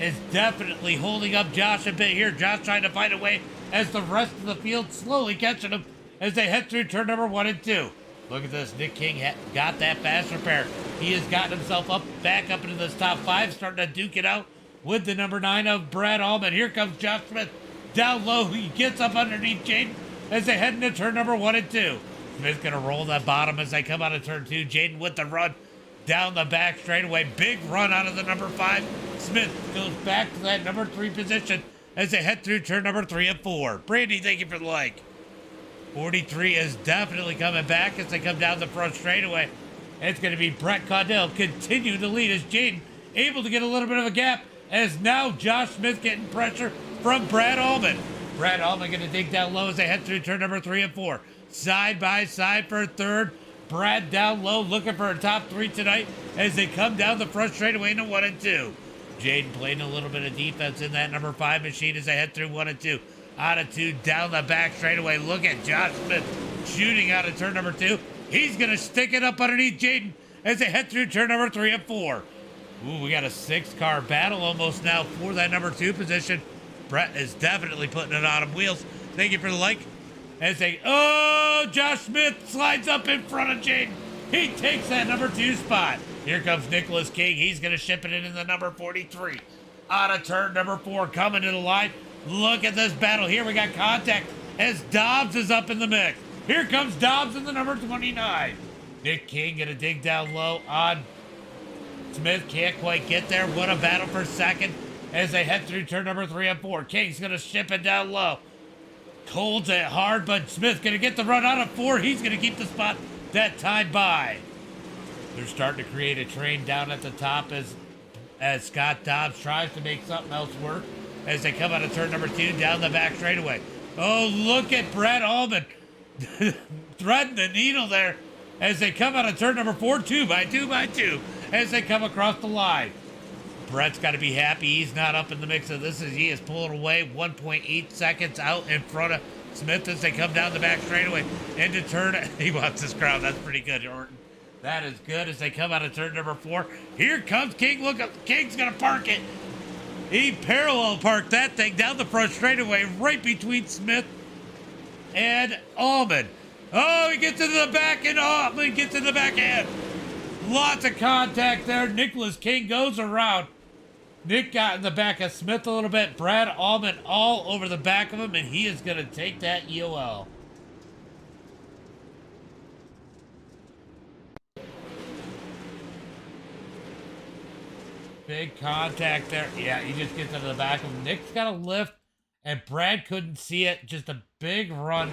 is definitely holding up Josh a bit here. Josh trying to find a way as the rest of the field slowly catching him as they head through turn number 1 and 2. Look at this. Nick King got that fast repair. He has gotten himself back up into this top 5, starting to duke it out with the number 9 of Brad Allman. Here comes Josh Smith down low. He gets up underneath Jaden as they head into turn number 1 and 2. Smith's going to roll that bottom as they come out of turn 2. Jaden with the run down the back straightaway. Big run out of the number 5. Smith goes back to that number 3 position as they head through turn number 3 and 4. Brandy, thank you for the like. 43 is definitely coming back as they come down the front straightaway. It's going to be Brett Caudell continuing to lead as Jaden able to get a little bit of a gap as now Josh Smith getting pressure from Brad Allman. Brad Allman going to dig down low as they head through turn number 3 and 4. Side by side for a third. Brad down low looking for a top 3 tonight as they come down the front straightaway into 1 and 2. Jaden playing a little bit of defense in that number 5 machine as they head through 1 and 2. Out of 2 down the back straightaway. Look at Josh Smith shooting out of turn number 2. He's going to stick it up underneath Jaden as they head through turn number 3 and 4. Ooh, we got a 6-car battle almost now for that number 2 position. Brett is definitely putting it on him. Wheels, thank you for the like. As they, Josh Smith slides up in front of Jaden. He takes that number 2 spot. Here comes Nicholas King. He's going to ship it in the number 43. Out of turn number 4, coming to the line. Look at this battle here. We got contact as Dobbs is up in the mix. Here comes Dobbs in the number 29. Nick King going to dig down low on Smith. Can't quite get there. What a battle for second as they head through turn number 3 and 4. King's going to ship it down low. Holds it hard, but Smith's going to get the run out of 4. He's going to keep the spot that time by. They're starting to create a train down at the top as Scott Dobbs tries to make something else work as they come out of turn number 2 down the back straightaway. Oh, look at Brett Allman threading the needle there as they come out of turn number 4, 2 by 2 by 2 as they come across the line. Brett's got to be happy he's not up in the mix of this as he is pulling away 1.8 seconds out in front of Smith as they come down the back straightaway into turn. He wants this crowd. That's pretty good, Orton. That is good as they come out of turn number 4. Here comes King. Look up. King's going to park it. He parallel parked that thing down the front straightaway right between Smith and Allman. Oh, he gets into the back and Allman gets in the back end. Lots of contact there. Nicholas King goes around. Nick got in the back of Smith a little bit. Brad Allman all over the back of him, and he is going to take that EOL. Big contact there. Yeah, he just gets into the back of him. Nick's got a lift, and Brad couldn't see it. Just a big run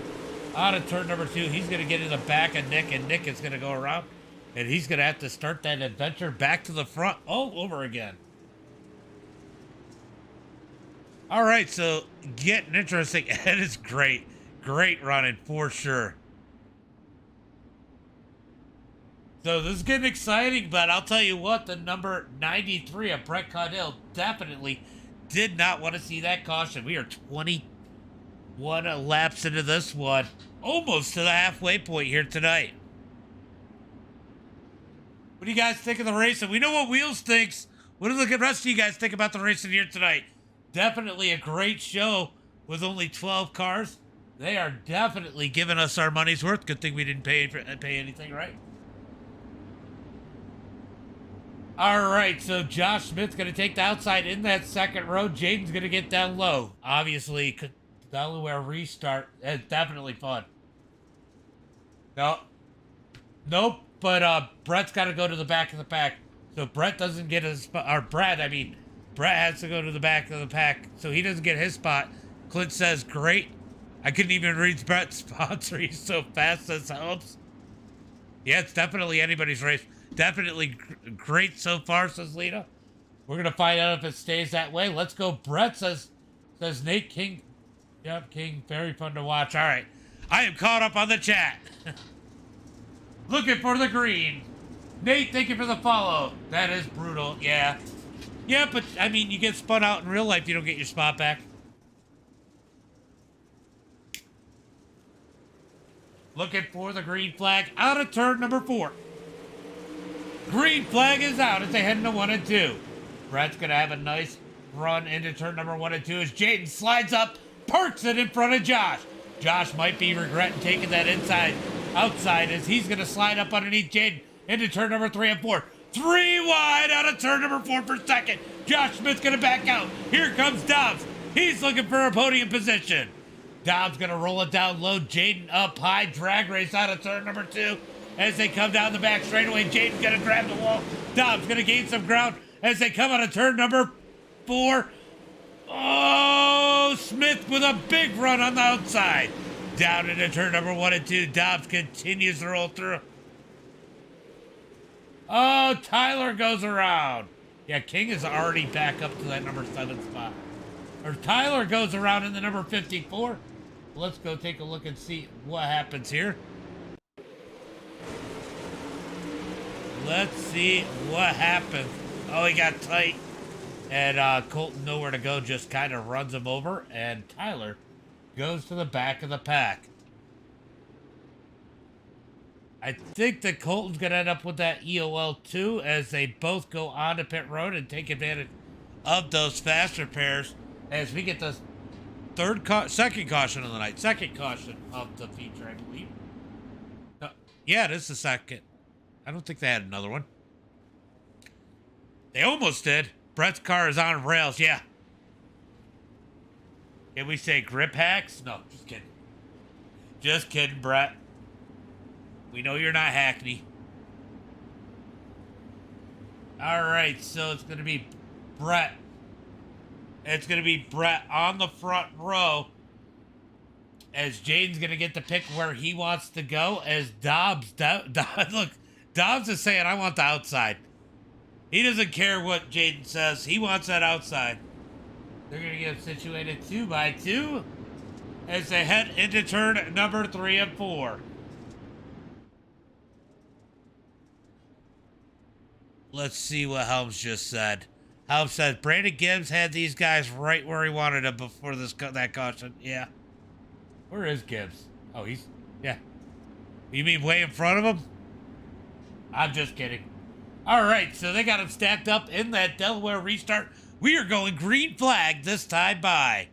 out of turn number 2. He's going to get in the back of Nick, and Nick is going to go around, and he's going to have to start that adventure back to the front all over again. All right, so getting interesting. It is great. Great running for sure. So this is getting exciting, but I'll tell you what, the number 93 of Brett Caudell definitely did not want to see that caution. We are 21 laps into this one. Almost to the halfway point here tonight. What do you guys think of the racing? We know what Wheels thinks. What do the rest of you guys think about the racing here tonight? Definitely a great show with only 12 cars. They are definitely giving us our money's worth. Good thing we didn't pay anything, right? All right, so Josh Smith's going to take the outside in that second row. Jaden's going to get down low. Obviously, Delaware restart. It's definitely fun. No. Nope, but Brett's got to go to the back of the pack. So Brett doesn't get his spot. Or Brett has to go to the back of the pack, so he doesn't get his spot. Clint says, great. I couldn't even read Brett's sponsor. He's so fast, this helps. Yeah, it's definitely anybody's race. Definitely great so far, says Lita. We're going to find out if it stays that way. Let's go. Brett says Nate King. Yep, King, very fun to watch. All right. I am caught up on the chat. Looking for the green. Nate, thank you for the follow. That is brutal. Yeah. Yeah, but, I mean, you get spun out in real life, you don't get your spot back. Looking for the green flag out of turn number 4. Green flag is out as they head into 1 and 2. Brett's going to have a nice run into turn number 1 and 2 as Jaden slides up, parks it in front of Josh. Josh might be regretting taking that outside as he's going to slide up underneath Jaden into turn number 3 and 4. 3 wide out of turn number 4 for second. Josh Smith's going to back out. Here comes Dobbs. He's looking for a podium position. Dobbs going to roll it down low. Jaden up high. Drag race out of turn number 2 as they come down the back straightaway. Jaden's going to grab the wall. Dobbs going to gain some ground as they come out of turn number 4. Oh, Smith with a big run on the outside. Down into turn number 1 and 2. Dobbs continues to roll through. Oh, Tyler goes around. Yeah, King is already back up to that number 7 spot. Or Tyler goes around in the number 54. Let's go take a look and see what happens here. Let's see what happens. Oh, he got tight. And Colton, nowhere to go, just kind of runs him over. And Tyler goes to the back of the pack. I think that Colton's going to end up with that EOL too, as they both go on to pit road and take advantage of those fast repairs as we get the second caution of the night. Second caution of the feature, I believe. Yeah, it is the second. I don't think they had another one. They almost did. Brett's car is on rails, yeah. Can we say grip hacks? No, just kidding. Just kidding, Brett. We know you're not Hackney. All right, so it's going to be Brett. It's going to be Brett on the front row as Jaden's going to get to pick where he wants to go as Dobbs. Look, Dobbs is saying, I want the outside. He doesn't care what Jaden says. He wants that outside. They're going to get situated 2 by 2 as they head into turn number 3 and 4. Let's see what Helms just said. Helms said Brandon Gibbs had these guys right where he wanted them before that caution. Yeah. Where is Gibbs? Oh, yeah. You mean way in front of him? I'm just kidding. All right, so they got him stacked up in that Delaware restart. We are going green flag this time by.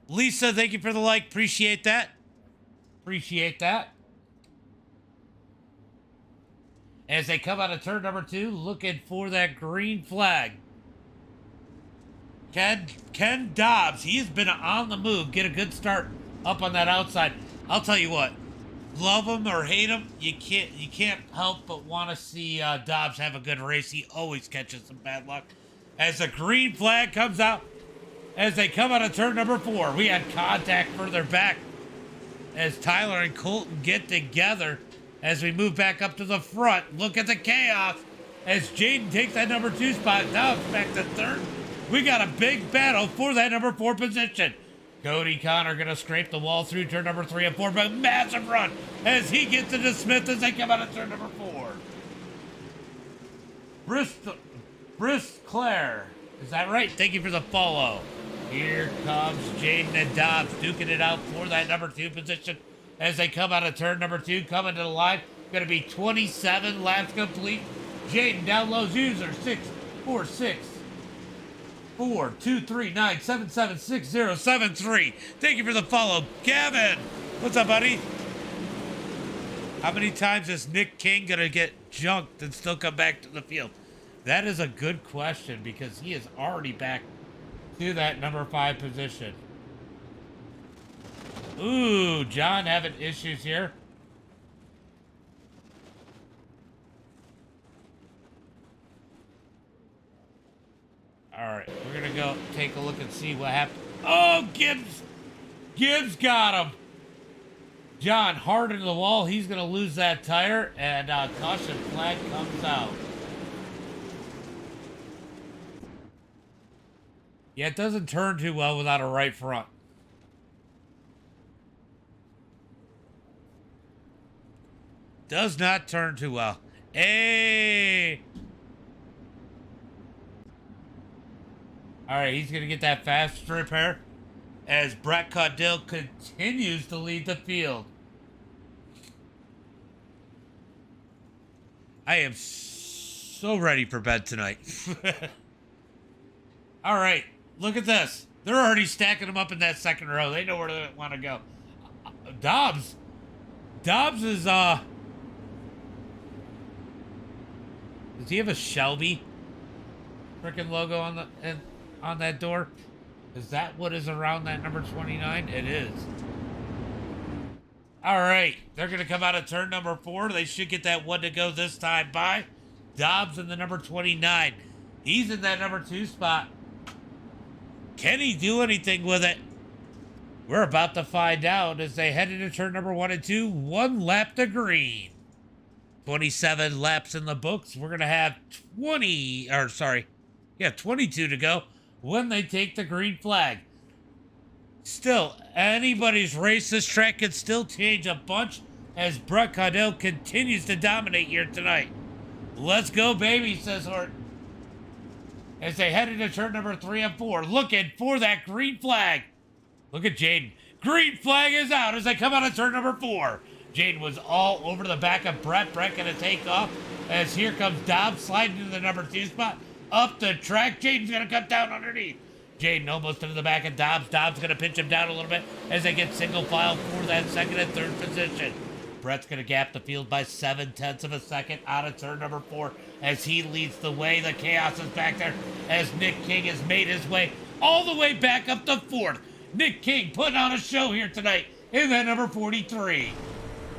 Lisa, thank you for the like. Appreciate that. Appreciate that. As they come out of turn number 2, looking for that green flag. Ken Dobbs, he has been on the move. Get a good start up on that outside. I'll tell you what, love him or hate him, you can't help but want to see Dobbs have a good race. He always catches some bad luck. As the green flag comes out, as they come out of turn number 4, we had contact further back as Tyler and Colton get together. As we move back up to the front, look at the chaos as Jaden takes that number 2 spot. Now it's back to 3rd. We got a big battle for that number 4 position. Cody Connor going to scrape the wall through turn number 3 and 4, but massive run as he gets into Smith as they come out of turn number 4. Brisk Claire, is that right? Thank you for the follow. Here comes Jaden and Dobbs duking it out for that number 2 position. As they come out of turn number 2, coming to the line, going to be 27 laps complete. Jaden down low, user 646 4239 776 Thank you for the follow, Gavin. What's up, buddy? How many times is Nick King gonna get junked and still come back to the field? That is a good question because he is already back to that number 5 position. Ooh, John having issues here. All right, we're going to go take a look and see what happened. Oh, Gibbs got him. John hard into the wall. He's going to lose that tire, and caution flag comes out. Yeah, it doesn't turn too well without a right front. Does not turn too well. Hey! All right, he's going to get that fast repair as Brett Caudill continues to lead the field. I am so ready for bed tonight. All right, look at this. They're already stacking them up in that second row. They know where they want to go. Dobbs is, does he have a Shelby freaking logo on that door? Is that what is around that number 29? It is. All right, they're going to come out of turn number 4. They should get that one to go this time by. Dobbs in the number 29. He's in that number 2 spot. Can he do anything with it? We're about to find out as they head into turn number 1 and 2. 1 lap to green. 27 laps in the books. We're going to have 22 to go when they take the green flag. Still, anybody's race. This track could still change a bunch as Brett Caudell continues to dominate here tonight. Let's go, baby, says Horton. As they head into turn number 3 and 4, looking for that green flag. Look at Jaden. Green flag is out as they come out of turn number 4. Jaden was all over the back of Brett. Brett going to take off as here comes Dobbs sliding into the number 2 spot. Up the track. Jaden's going to cut down underneath. Jaden almost into the back of Dobbs. Dobbs going to pinch him down a little bit as they get single file for that second and third position. Brett's going to gap the field by 0.7 of a second out of turn number 4 as he leads the way. The chaos is back there as Nick King has made his way all the way back up to 4th. Nick King putting on a show here tonight in that number 43.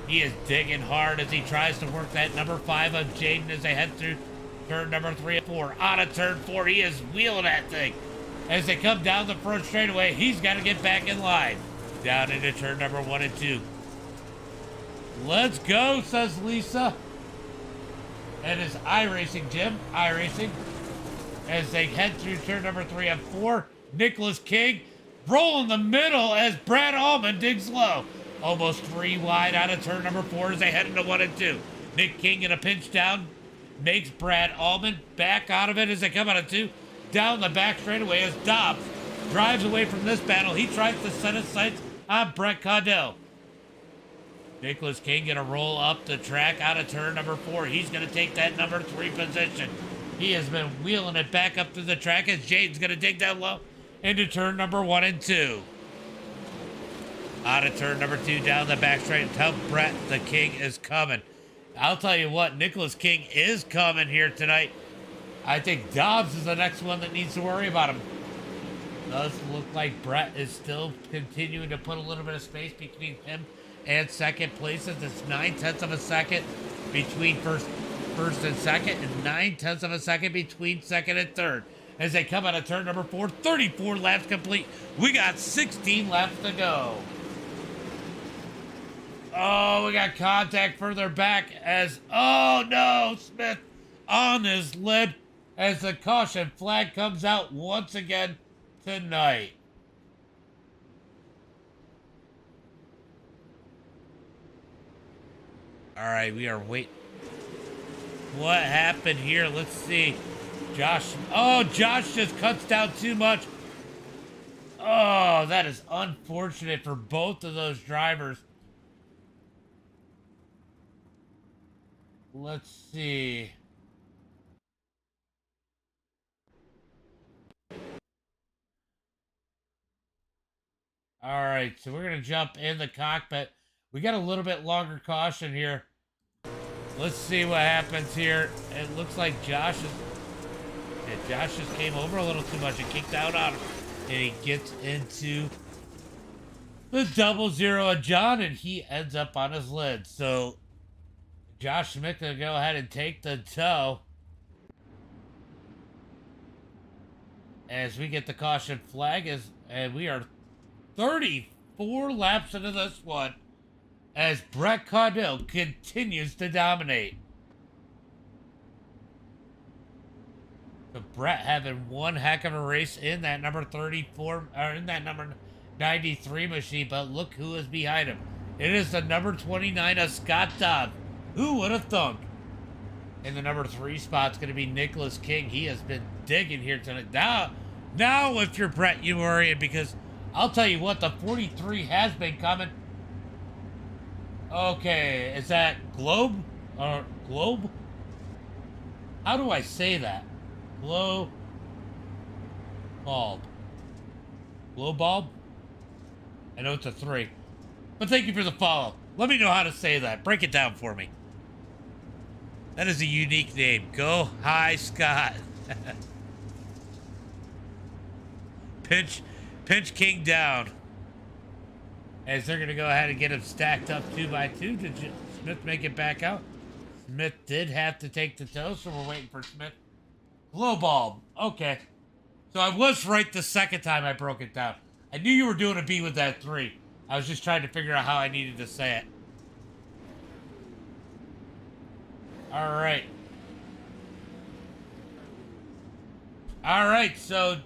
He is digging hard as he tries to work that number 5 of Jaden as they head through turn number 3 and 4. Out of turn 4, he is wheeling that thing. As they come down the front straightaway, he's got to get back in line. Down into turn number 1 and 2. Let's go, says Lisa. And it's iRacing, Jim. iRacing. As they head through turn number 3 and 4. Nicholas King rolling the middle as Brad Allman digs low. Almost 3 wide out of turn number 4 as they head into 1 and 2. Nick King in a pinch down. Makes Brad Allman back out of it as they come out of 2. Down the back straightaway as Dobbs drives away from this battle. He tries to set his sights on Brett Caudell. Nicholas King going to roll up the track out of turn number 4. He's going to take that number 3 position. He has been wheeling it back up to the track as Jaden's going to dig down low into turn number 1 and 2. Out of turn number 2 down the back straight. Tell Brett the King is coming. I'll tell you what, Nicholas King is coming here tonight. I think Dobbs is the next one that needs to worry about him. Does look like Brett is still continuing to put a little bit of space between him and second places. It's 0.9 of a second between first and second, and 0.9 of a second between second and third. As they come out of turn number 4, 34 laps complete. We got 16 laps to go. Oh, we got contact further back as, oh no, Smith on his lid as the caution flag comes out once again tonight. All right, we are waiting. What happened here? Let's see. Josh just cuts down too much. Oh, that is unfortunate for both of those drivers. Let's see. All right, so we're going to jump in the cockpit. We got a little bit longer caution here. Let's see what happens here. It looks like Josh just came over a little too much and kicked out on him. And he gets into the 0-0 of John, and he ends up on his lid. So Josh Smith going to go ahead and take the tow. As we get the caution flag, and we are 34 laps into this one as Brett Caudell continues to dominate. So Brett having one heck of a race in that number 34, or in that number 93 machine, but look who is behind him. It is the number 29 of Scott Dobbs. Who would have thunk? In the number 3 spot's going to be Nicholas King. He has been digging here tonight. Now if you're Brett, you worry, because I'll tell you what, the 43 has been coming. Okay, is that Globe? Or Globe? How do I say that? bulb. Glow bulb? I know it's a 3. But thank you for the follow. Let me know how to say that. Break it down for me. That is a unique name. Go Hi Scott. Pinch King down. As they're going to go ahead and get him stacked up 2x2. Did Smith make it back out? Smith did have to take the toe, so we're waiting for Smith. Glow bulb. Okay. So I was right the second time I broke it down. I knew you were doing a B with that 3. I was just trying to figure out how I needed to say it. All right. All right, so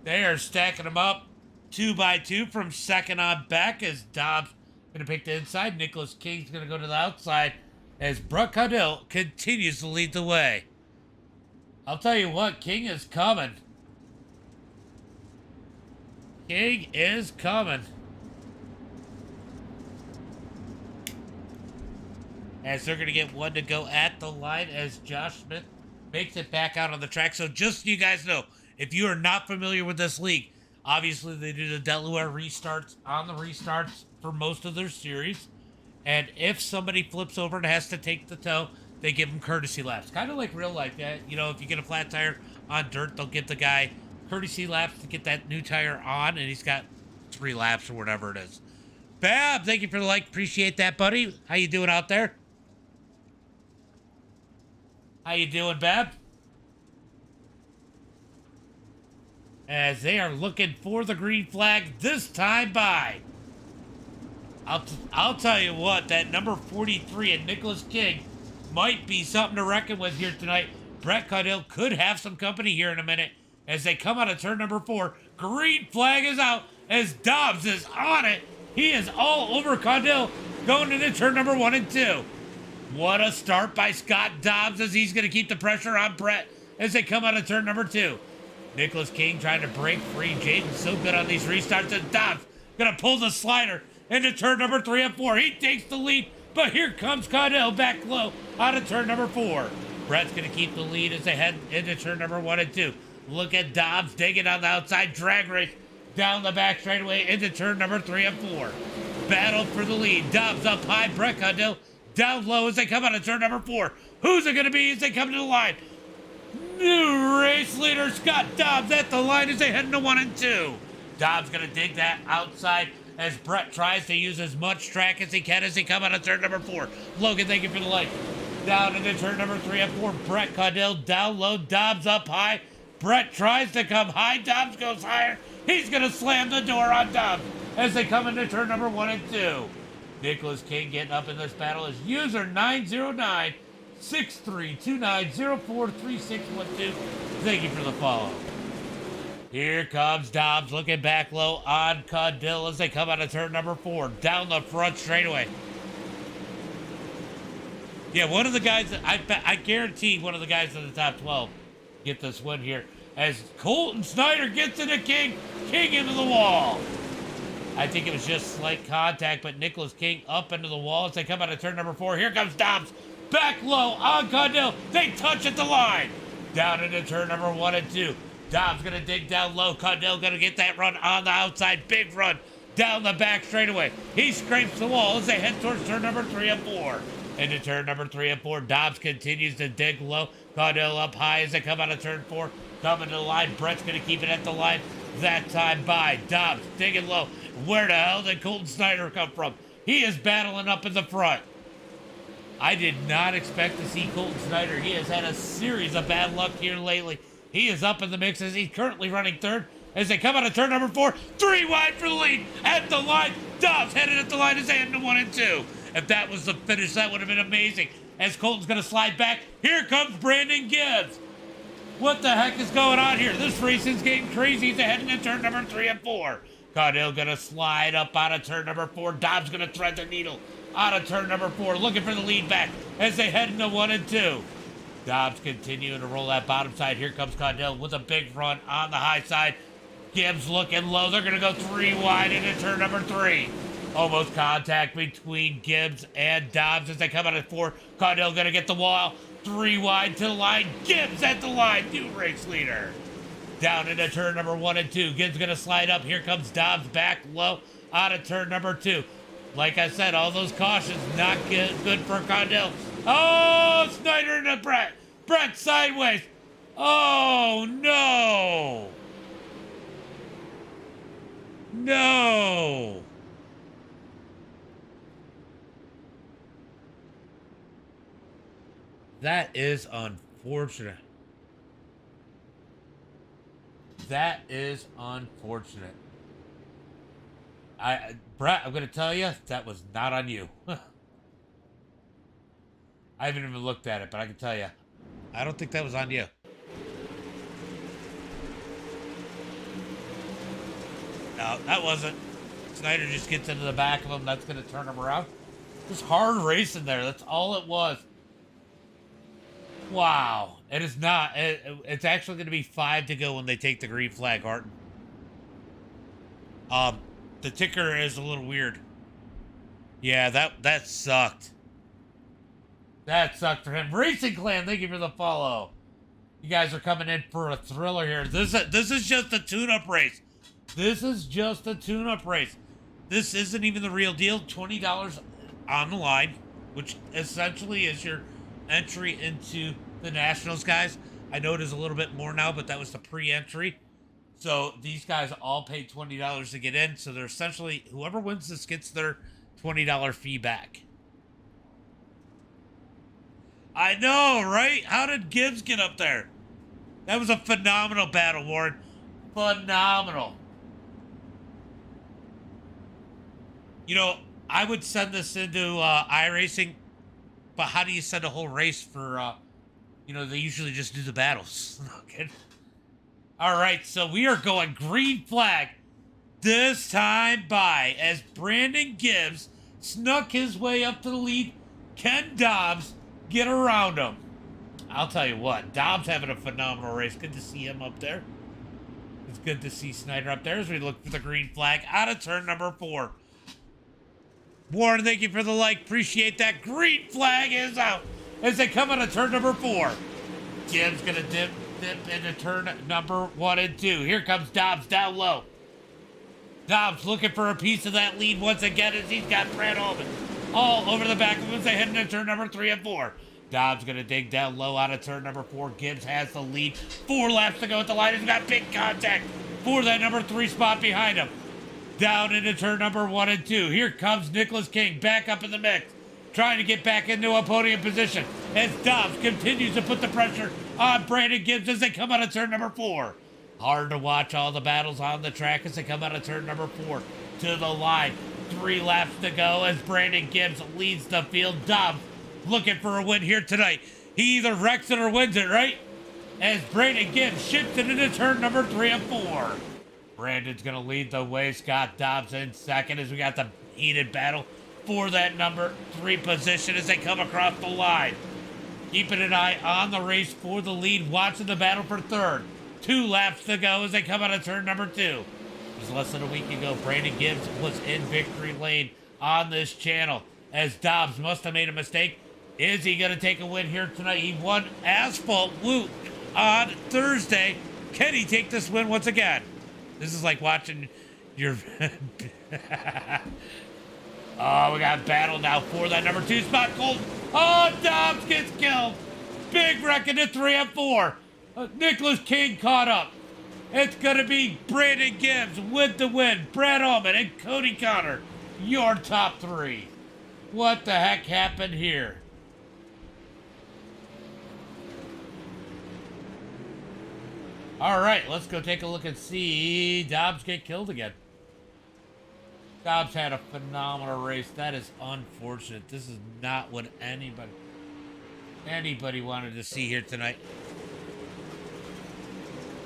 they are stacking them up 2x2 from second on back as Dobbs going to pick the inside. Nicholas King's going to go to the outside as Brett Caudill continues to lead the way. I'll tell you what, King is coming. King is coming. As they're going to get one to go at the line as Josh Smith makes it back out on the track. So just so you guys know, if you are not familiar with this league, obviously they do the Delaware restarts on the restarts for most of their series. And if somebody flips over and has to take the toe, they give them courtesy laps. Kind of like real life. You know, if you get a flat tire on dirt, they'll give the guy courtesy laps to get that new tire on, and he's got 3 laps or whatever it is. Bab, thank you for the like. Appreciate that, buddy. How you doing out there? How you doing, Bab? As they are looking for the green flag this time by. I'll tell you what, that number 43 and Nicholas King might be something to reckon with here tonight. Brett Caudill could have some company here in a minute as they come out of turn number 4. Green flag is out as Dobbs is on it. He is all over Caudill going into turn number 1 and 2. What a start by Scott Dobbs as he's going to keep the pressure on Brett as they come out of turn number 2. Nicholas King trying to break free. Jaden's so good on these restarts, and Dobbs going to pull the slider into turn number 3 and 4. He takes the lead, but here comes Caudill back low out of turn number 4. Brett's going to keep the lead as they head into turn number 1 and 2. Look at Dobbs digging on the outside, drag race down the back straightaway into turn number 3 and 4. Battle for the lead. Dobbs up high, Brett Caudill down low as they come out of turn number 4. Who's it going to be as they come to the line? New race leader Scott Dobbs at the line as they head into 1 and 2. Dobbs going to dig that outside as Brett tries to use as much track as he can as he come out of turn number 4. Logan, thank you for the like. Down into turn number 3 and 4. Brett Caudill down low. Dobbs up high. Brett tries to come high. Dobbs goes higher. He's going to slam the door on Dobbs as they come into turn number 1 and 2. Nicholas King getting up in this battle is user 909-6329-043612. Thank you for the follow. Here comes Dobbs looking back low on Caudill as they come out of turn number 4. Down the front straightaway. Yeah, one of the guys, I guarantee one of the guys in the top 12 get this win here. As Colton Snyder gets into King. King into the wall. I think it was just slight contact, but Nicholas King up into the wall as they come out of turn number 4. Here comes Dobbs. Back low on Caudill. They touch at the line. Down into turn number 1 and 2. Dobbs going to dig down low. Caudill going to get that run on the outside. Big run down the back straightaway. He scrapes the wall as they head towards turn number 3 and 4. Into turn number 3 and 4. Dobbs continues to dig low. Caudill up high as they come out of turn 4. Coming to the line. Brett's going to keep it at the line. That time by Dobbs digging low. Where the hell did Colton Snyder come from? He is battling up in the front. I did not expect to see Colton Snyder. He has had a series of bad luck here lately. He is up in the mix as he's currently running third. As they come out of turn number 4, 3 wide for the lead. At the line, Dobbs headed at the line as they head into 1 and 2. If that was the finish, that would have been amazing. As Colton's going to slide back, here comes Brandon Gibbs. What the heck is going on here? This race is getting crazy. They're heading into turn number 3 and 4. Caudill going to slide up out of turn number 4. Dobbs going to thread the needle out of turn number 4, looking for the lead back as they head into 1 and 2. Dobbs continuing to roll that bottom side. Here comes Caudill with a big run on the high side. Gibbs looking low. They're going to go 3 wide into turn number 3. Almost contact between Gibbs and Dobbs as they come out of 4. Caudill going to get the wall. 3 wide to the line. Gibbs at the line. New race leader. Down into turn number 1 and 2. Gibbs gonna slide up. Here comes Dobbs back low out of turn number 2. Like I said, all those cautions not good for Condell. Oh, Snyder into Brett. Brett sideways. Oh, no. No. That is unfortunate. That is unfortunate. Brett, I'm gonna tell you, that was not on you. I haven't even looked at it, but I can tell you, I don't think that was on you. No, that wasn't. Snyder just gets into the back of him. That's gonna turn him around. Just hard racing there. That's all it was. Wow. It is not. It's actually going to be 5 to go when they take the green flag, Harton. The ticker is a little weird. Yeah, that sucked. That sucked for him. Racing Clan, thank you for the follow. You guys are coming in for a thriller here. This is just a tune-up race. This is just a tune-up race. This isn't even the real deal. $20 on the line, which essentially is your entry into the Nationals, guys. I know it is a little bit more now, but that was the pre-entry. So these guys all paid $20 to get in. So they're essentially, whoever wins this gets their $20 fee back. I know, right? How did Gibbs get up there? That was a phenomenal battle, Warren. Phenomenal. You know, I would send this into iRacing, but how do you send a whole race for, you know, they usually just do the battles. Okay. All right, so we are going green flag this time by as Brandon Gibbs snuck his way up to the lead. Can Dobbs get around him? I'll tell you what, Dobbs having a phenomenal race. Good to see him up there. It's good to see Snyder up there as we look for the green flag out of turn number 4. Warren, thank you for the like. Appreciate that. Green flag is out as they come out of turn number 4. Gibbs gonna dip into turn number 1 and 2. Here comes Dobbs down low. Dobbs looking for a piece of that lead once again as he's got Brad Allman all over the back of him as they head into turn number 3 and 4. Dobbs gonna dig down low out of turn number 4. Gibbs has the lead. 4 laps to go at the line. He's got big contact for that number 3 spot behind him. Down into turn number 1 and 2. Here comes Nicholas King back up in the mix, trying to get back into a podium position as Dobbs continues to put the pressure on Brandon Gibbs as they come out of turn number 4. Hard to watch all the battles on the track as they come out of turn number 4 to the line. 3 laps to go as Brandon Gibbs leads the field. Dobbs looking for a win here tonight. He either wrecks it or wins it, right? As Brandon Gibbs shifts it into turn number 3 and 4. Brandon's going to lead the way. Scott Dobbs in second as we got the heated battle for that number 3 position as they come across the line. Keeping an eye on the race for the lead, watching the battle for third. 2 laps to go as they come out of turn number 2. Just less than a week ago, Brandon Gibbs was in victory lane on this channel as Dobbs must have made a mistake. Is he going to take a win here tonight? He won Asphalt Woot on Thursday. Can he take this win once again? This is like watching your... Oh, we got battle now for that number 2 spot. Colton. Oh, Dobbs gets killed. Big wreck into 3 and 4. Nicholas King caught up. It's going to be Brandon Gibbs with the win. Brad Allman and Cody Connor, your top 3. What the heck happened here? All right, let's go take a look and see Dobbs get killed again. Dobbs had a phenomenal race. That is unfortunate. This is not what anybody wanted to see here tonight.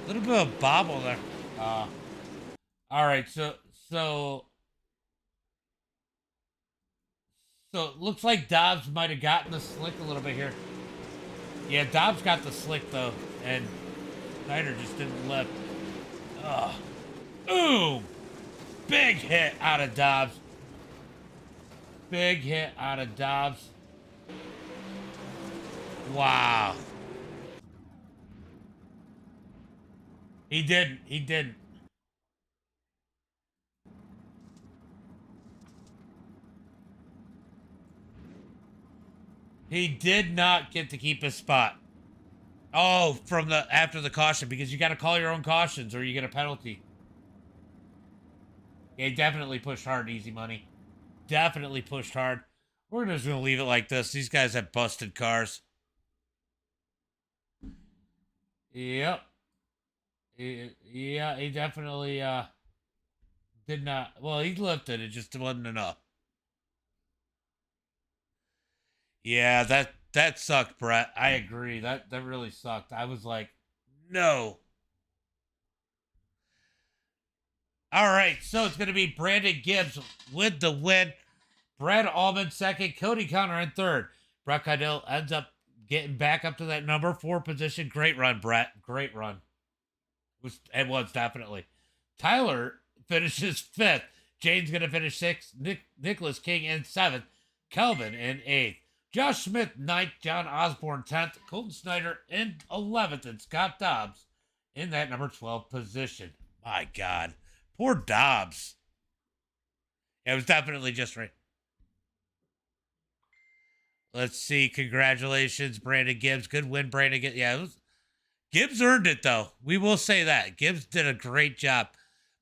A little bit of bobble there. All right, so it looks like Dobbs might have gotten the slick a little bit here. Yeah, Dobbs got the slick though, and Snyder just didn't let. Ooh! Big hit out of Dobbs. Big hit out of Dobbs. Wow. He didn't. He didn't. He did not get to keep his spot. Oh, from the after the caution, because you got to call your own cautions or you get a penalty. Yeah, he definitely pushed hard, easy money. Definitely pushed hard. We're just gonna leave it like this. These guys have busted cars. Yep. Yeah, he definitely did not. Well, he lifted it, just wasn't enough. Yeah, that sucked, Brett. I agree. That really sucked. I was like, no. All right, so it's gonna be Brandon Gibbs with the win. Brad Allman second, Cody Connor in third. Brett Cardell ends up getting back up to that number 4 position. Great run, Brett. Great run. It was definitely. Tyler finishes 5th. Jane's going to finish 6th. Nicholas King in 7th. Kelvin in 8th. Josh Smith 9th. John Osborne 10th. Colton Snyder in 11th. And Scott Dobbs in that number 12 position. My God. Poor Dobbs. It was definitely just right. Let's see. Congratulations, Brandon Gibbs. Good win, Brandon Gibbs. Yeah, Gibbs earned it, though. We will say that. Gibbs did a great job.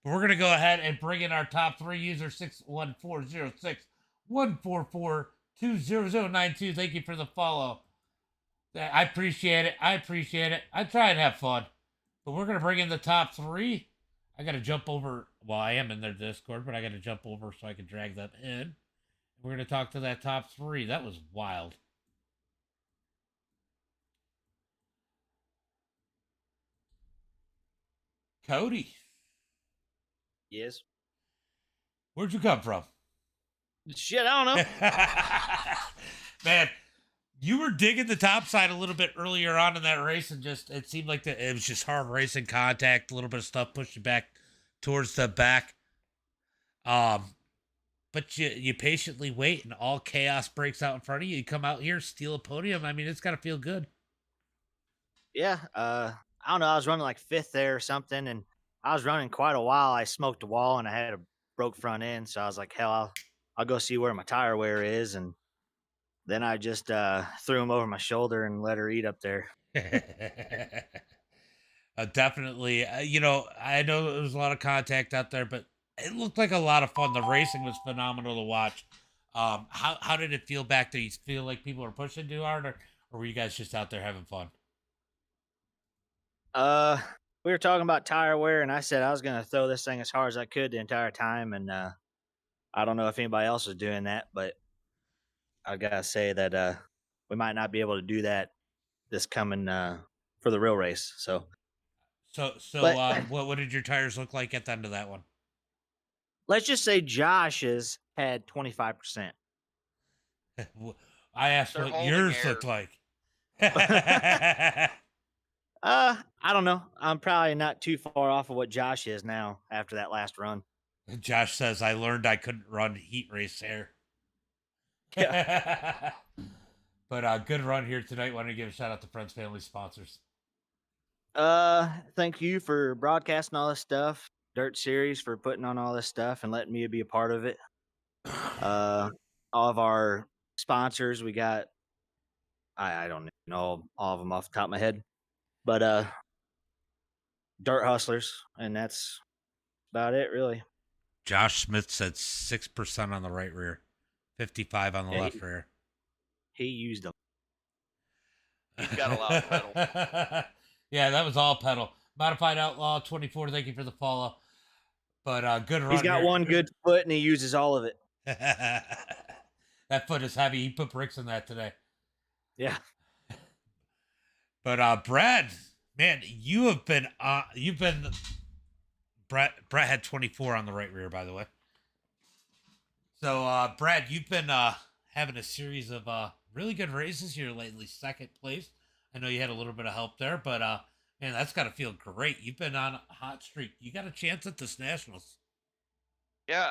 But we're going to go ahead and bring in our top 3 users, 61406 144 20092. Thank you for the follow. I appreciate it. I try and have fun. But we're going to bring in the top 3. I got to jump over. Well, I am in their Discord, but I got to jump over so I can drag them in. We're going to talk to that top 3. That was wild. Cody. Yes. Where'd you come from? Shit, I don't know. Man, you were digging the top side a little bit earlier on in that race, and just it seemed like it was just hard racing contact, a little bit of stuff pushed you back towards the back. But you patiently wait, and all chaos breaks out in front of you. You come out here, steal a podium. I mean, it's got to feel good. Yeah. I don't know. I was running like 5th there or something, and I was running quite a while. I smoked a wall, and I had a broke front end, so I was like, hell, I'll go see where my tire wear is, and then I just threw him over my shoulder and let her eat up there. Definitely. I know there was a lot of contact out there, but it looked like a lot of fun. The racing was phenomenal to watch. How did it feel back there? You feel like people were pushing too hard, or were you guys just out there having fun? We were talking about tire wear, and I said I was going to throw this thing as hard as I could the entire time, and I don't know if anybody else was doing that, but I gotta say that we might not be able to do that this coming for the real race. So but What did your tires look like at the end of that one? let's just say Josh's had 25%. I asked They're what holding yours air. looked like. I don't know. I'm probably not too far off of what Josh is now after that last run. Josh says, I learned I couldn't run heat race air. Yeah. But good run here tonight. Want to give a shout out to friends, family, sponsors. Thank you for broadcasting all this stuff. Dirt Series for putting on all this stuff and letting me be a part of it. All of our sponsors, we got I don't know all of them off the top of my head, but Dirt Hustlers, and that's about it, really. Josh Smith said 6% on the right rear, 55 on the Yeah, left rear. He used them. He's got a lot of pedal. Yeah, that was all pedal. Modified Outlaw 24. Thank you for the follow. But good run. He's got here. one good foot, and he uses all of it. That foot is heavy. He put bricks in that today. Yeah. But Brad, man, you've been Brett had 24 on the right rear, by the way. So Brad, you've been having a series of really good races here lately. 2nd place. I know you had a little bit of help there, but man, that's got to feel great. You've been on a hot streak. You got a chance at this Nationals. Yeah,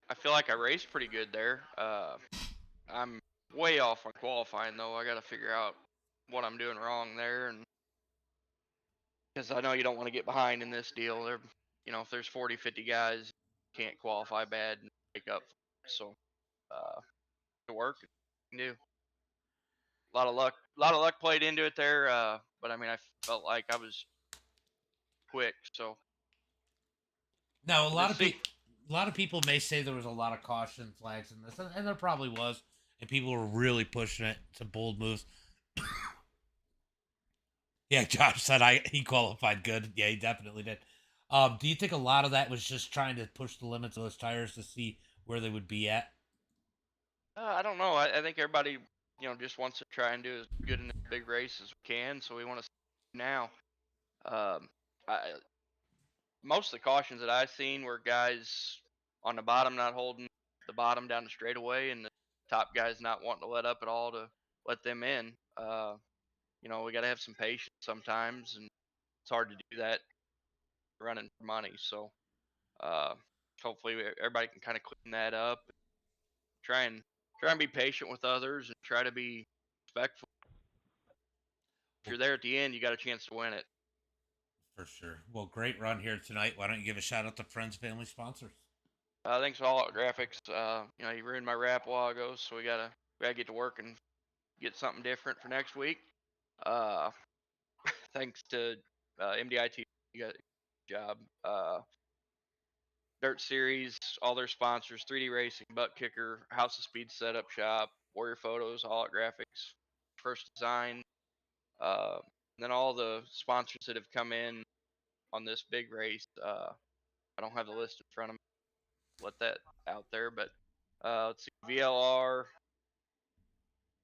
I feel like I raced pretty good there. I'm way off on qualifying though. I got to figure out what I'm doing wrong there and because I know you don't want to get behind in this deal. There, if there's 40, 50 guys, you can't qualify bad and make up. So, to work, you can do. A lot of luck played into it there. But I mean, I felt like I was quick. So Now, we'll just see. a lot of people may say there was a lot of caution flags in this, and there probably was, and people were really pushing it to bold moves. Yeah, Josh said he qualified good. Yeah, he definitely did. Do you think a lot of that was just trying to push the limits of those tires to see where they would be at? I don't know. I think everybody, just wants to try and do as good in the big race as we can. So we want to now. I, most of the cautions that I've seen were guys on the bottom not holding the bottom down the straightaway, and the top guys not wanting to let up at all to let them in. We got to have some patience sometimes, and it's hard to do that running for money. So hopefully everybody can kind of clean that up. Try and be patient with others, and try to be respectful. If you're there at the end, you got a chance to win it. For sure. Well, great run here tonight. Why don't you give a shout out to friends, family, sponsors? Thanks to All Out Graphics. You ruined my wrap a while ago, so we gotta get to work and get something different for next week. Thanks to MDiTV, you got a job. Dirt Series, all their sponsors: 3D Racing, Butt Kicker, House of Speed Setup Shop, Warrior Photos, All Out Graphics, First Design, and then all the sponsors that have come in on this big race. I don't have the list in front of me. Let that out there, but let's see: VLR,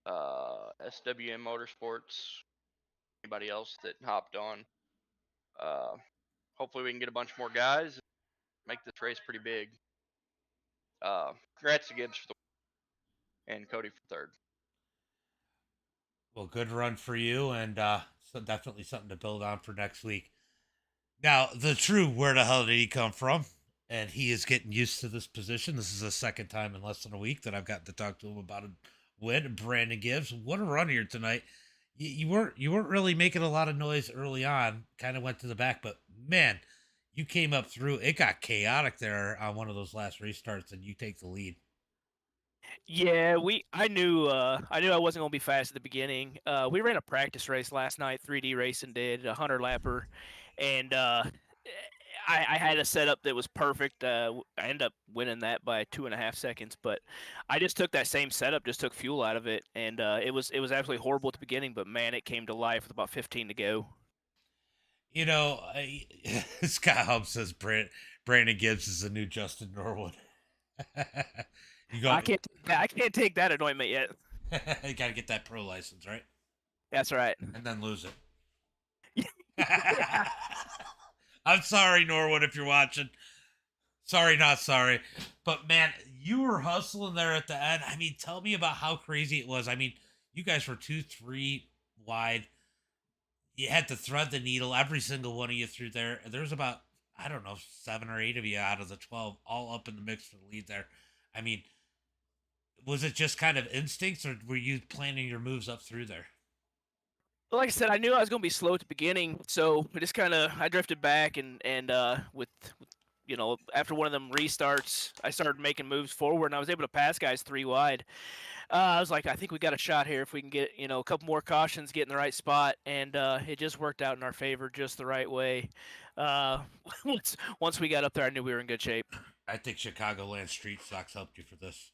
SWM Motorsports, anybody else that hopped on. Hopefully we can get a bunch more guys and make this race pretty big. Congrats to Gibbs for the and Cody for third. Well, good run for you, and so definitely something to build on for next week. Now, the true where the hell did he come from? And he is getting used to this position. This is the second time in less than a week that I've gotten to talk to him about a win. Brandon Gibbs, what a run here tonight. You weren't really making a lot of noise early on. Kind of went to the back, but man, you came up through. It got chaotic there on one of those last restarts, and you take the lead. Yeah, I knew I wasn't gonna be fast at the beginning. We ran a practice race last night, 3D Racing did, a 100 lapper, and I had a setup that was perfect. I ended up winning that by 2.5 seconds, but I just took that same setup, just took fuel out of it, and it was absolutely horrible at the beginning, but man, it came to life with about 15 to go. Scott Hub says Brandon Gibbs is the new Justin Norwood. I can't take that anointment yet. You got to get that pro license, right? That's right. And then lose it. I'm sorry, Norwood, if you're watching. Sorry, not sorry. But, man, you were hustling there at the end. I mean, tell me about how crazy it was. I mean, you guys were 2-3 wide. You had to thread the needle, every single one of you through there. There's about, I don't know, 7 or 8 of you out of the 12 all up in the mix for the lead there. I mean, was it just kind of instincts, or were you planning your moves up through there? Like I said, I knew I was going to be slow at the beginning, so I drifted back, and with after one of them restarts, I started making moves forward, and I was able to pass guys 3 wide. I was like, I think we got a shot here if we can get a couple more cautions, get in the right spot, and it just worked out in our favor just the right way. Once we got up there, I knew we were in good shape. I think Chicagoland Street Stocks helped you for this.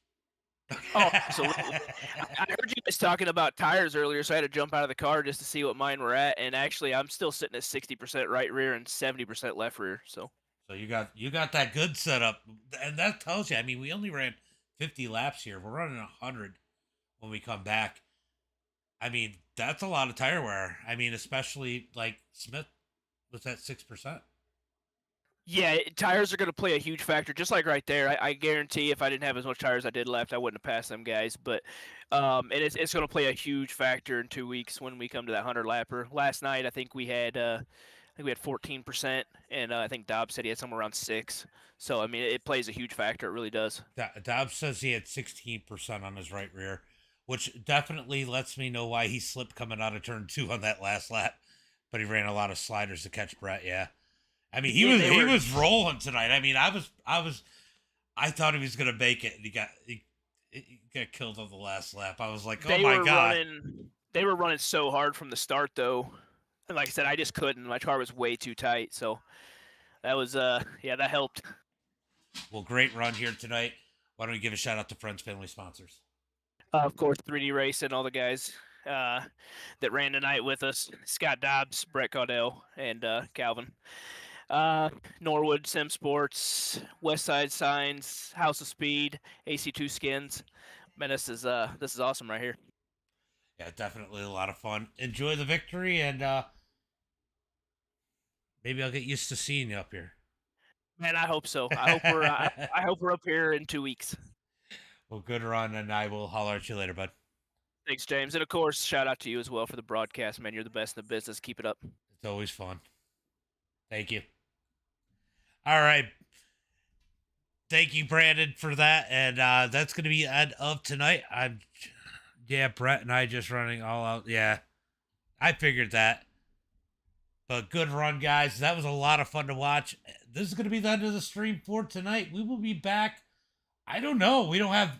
Oh, absolutely. I heard you guys talking about tires earlier, so I had to jump out of the car just to see what mine were at. And actually, I'm still sitting at 60% right rear and 70% left rear. So you got that good setup, and that tells you. I mean, we only ran 50 laps here. We're running 100 when we come back. I mean, that's a lot of tire wear. I mean, especially like Smith was at 6%. Yeah, tires are going to play a huge factor, just like right there. I guarantee if I didn't have as much tires as I did left, I wouldn't have passed them guys. But and it's going to play a huge factor in 2 weeks when we come to that 100 lapper. Last night, I think we had 14%, and I think Dobbs said he had somewhere around 6. So I mean, it plays a huge factor. It really does. Dobbs says he had 16% on his right rear, which definitely lets me know why he slipped coming out of turn 2 on that last lap. but he ran a lot of sliders to catch Brett. Yeah, I mean he Yeah, was they were- was rolling tonight. I mean I thought he was gonna make it, and he got killed on the last lap. I was like, oh They my were god. they were running so hard from the start though. And like I said, I just couldn't. My car was way too tight, so that was yeah, that helped. Well, great run here tonight. Why don't we give a shout out to friends, family, sponsors? Of course, 3D Racing, all the guys that ran tonight with us: Scott Dobbs, Brett Caudell, and Calvin. Norwood Sim Sports, Westside Signs, House of Speed, AC2 Skins. Man, this is awesome right here. Yeah, definitely a lot of fun. Enjoy the victory, and maybe I'll get used to seeing you up here. Man, I hope so. I hope we're up here in 2 weeks. Well, good run, and I will holler at you later, bud. Thanks, James, and of course, shout out to you as well for the broadcast, man. You're the best in the business. Keep it up. It's always fun. Thank you. All right. Thank you, Brandon, for that, and that's going to be the end of tonight. Brett and I just running all out. Yeah, I figured that. But good run, guys. That was a lot of fun to watch. This is going to be the end of the stream for tonight. We will be back. I don't know. We don't have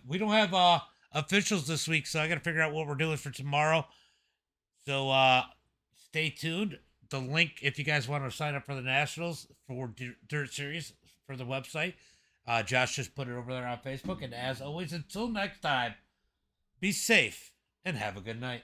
officials this week, so I got to figure out what we're doing for tomorrow. So stay tuned. The link, if you guys want to sign up for the Nationals for Dirt Series for the website, Josh just put it over there on Facebook. And as always, until next time, be safe and have a good night.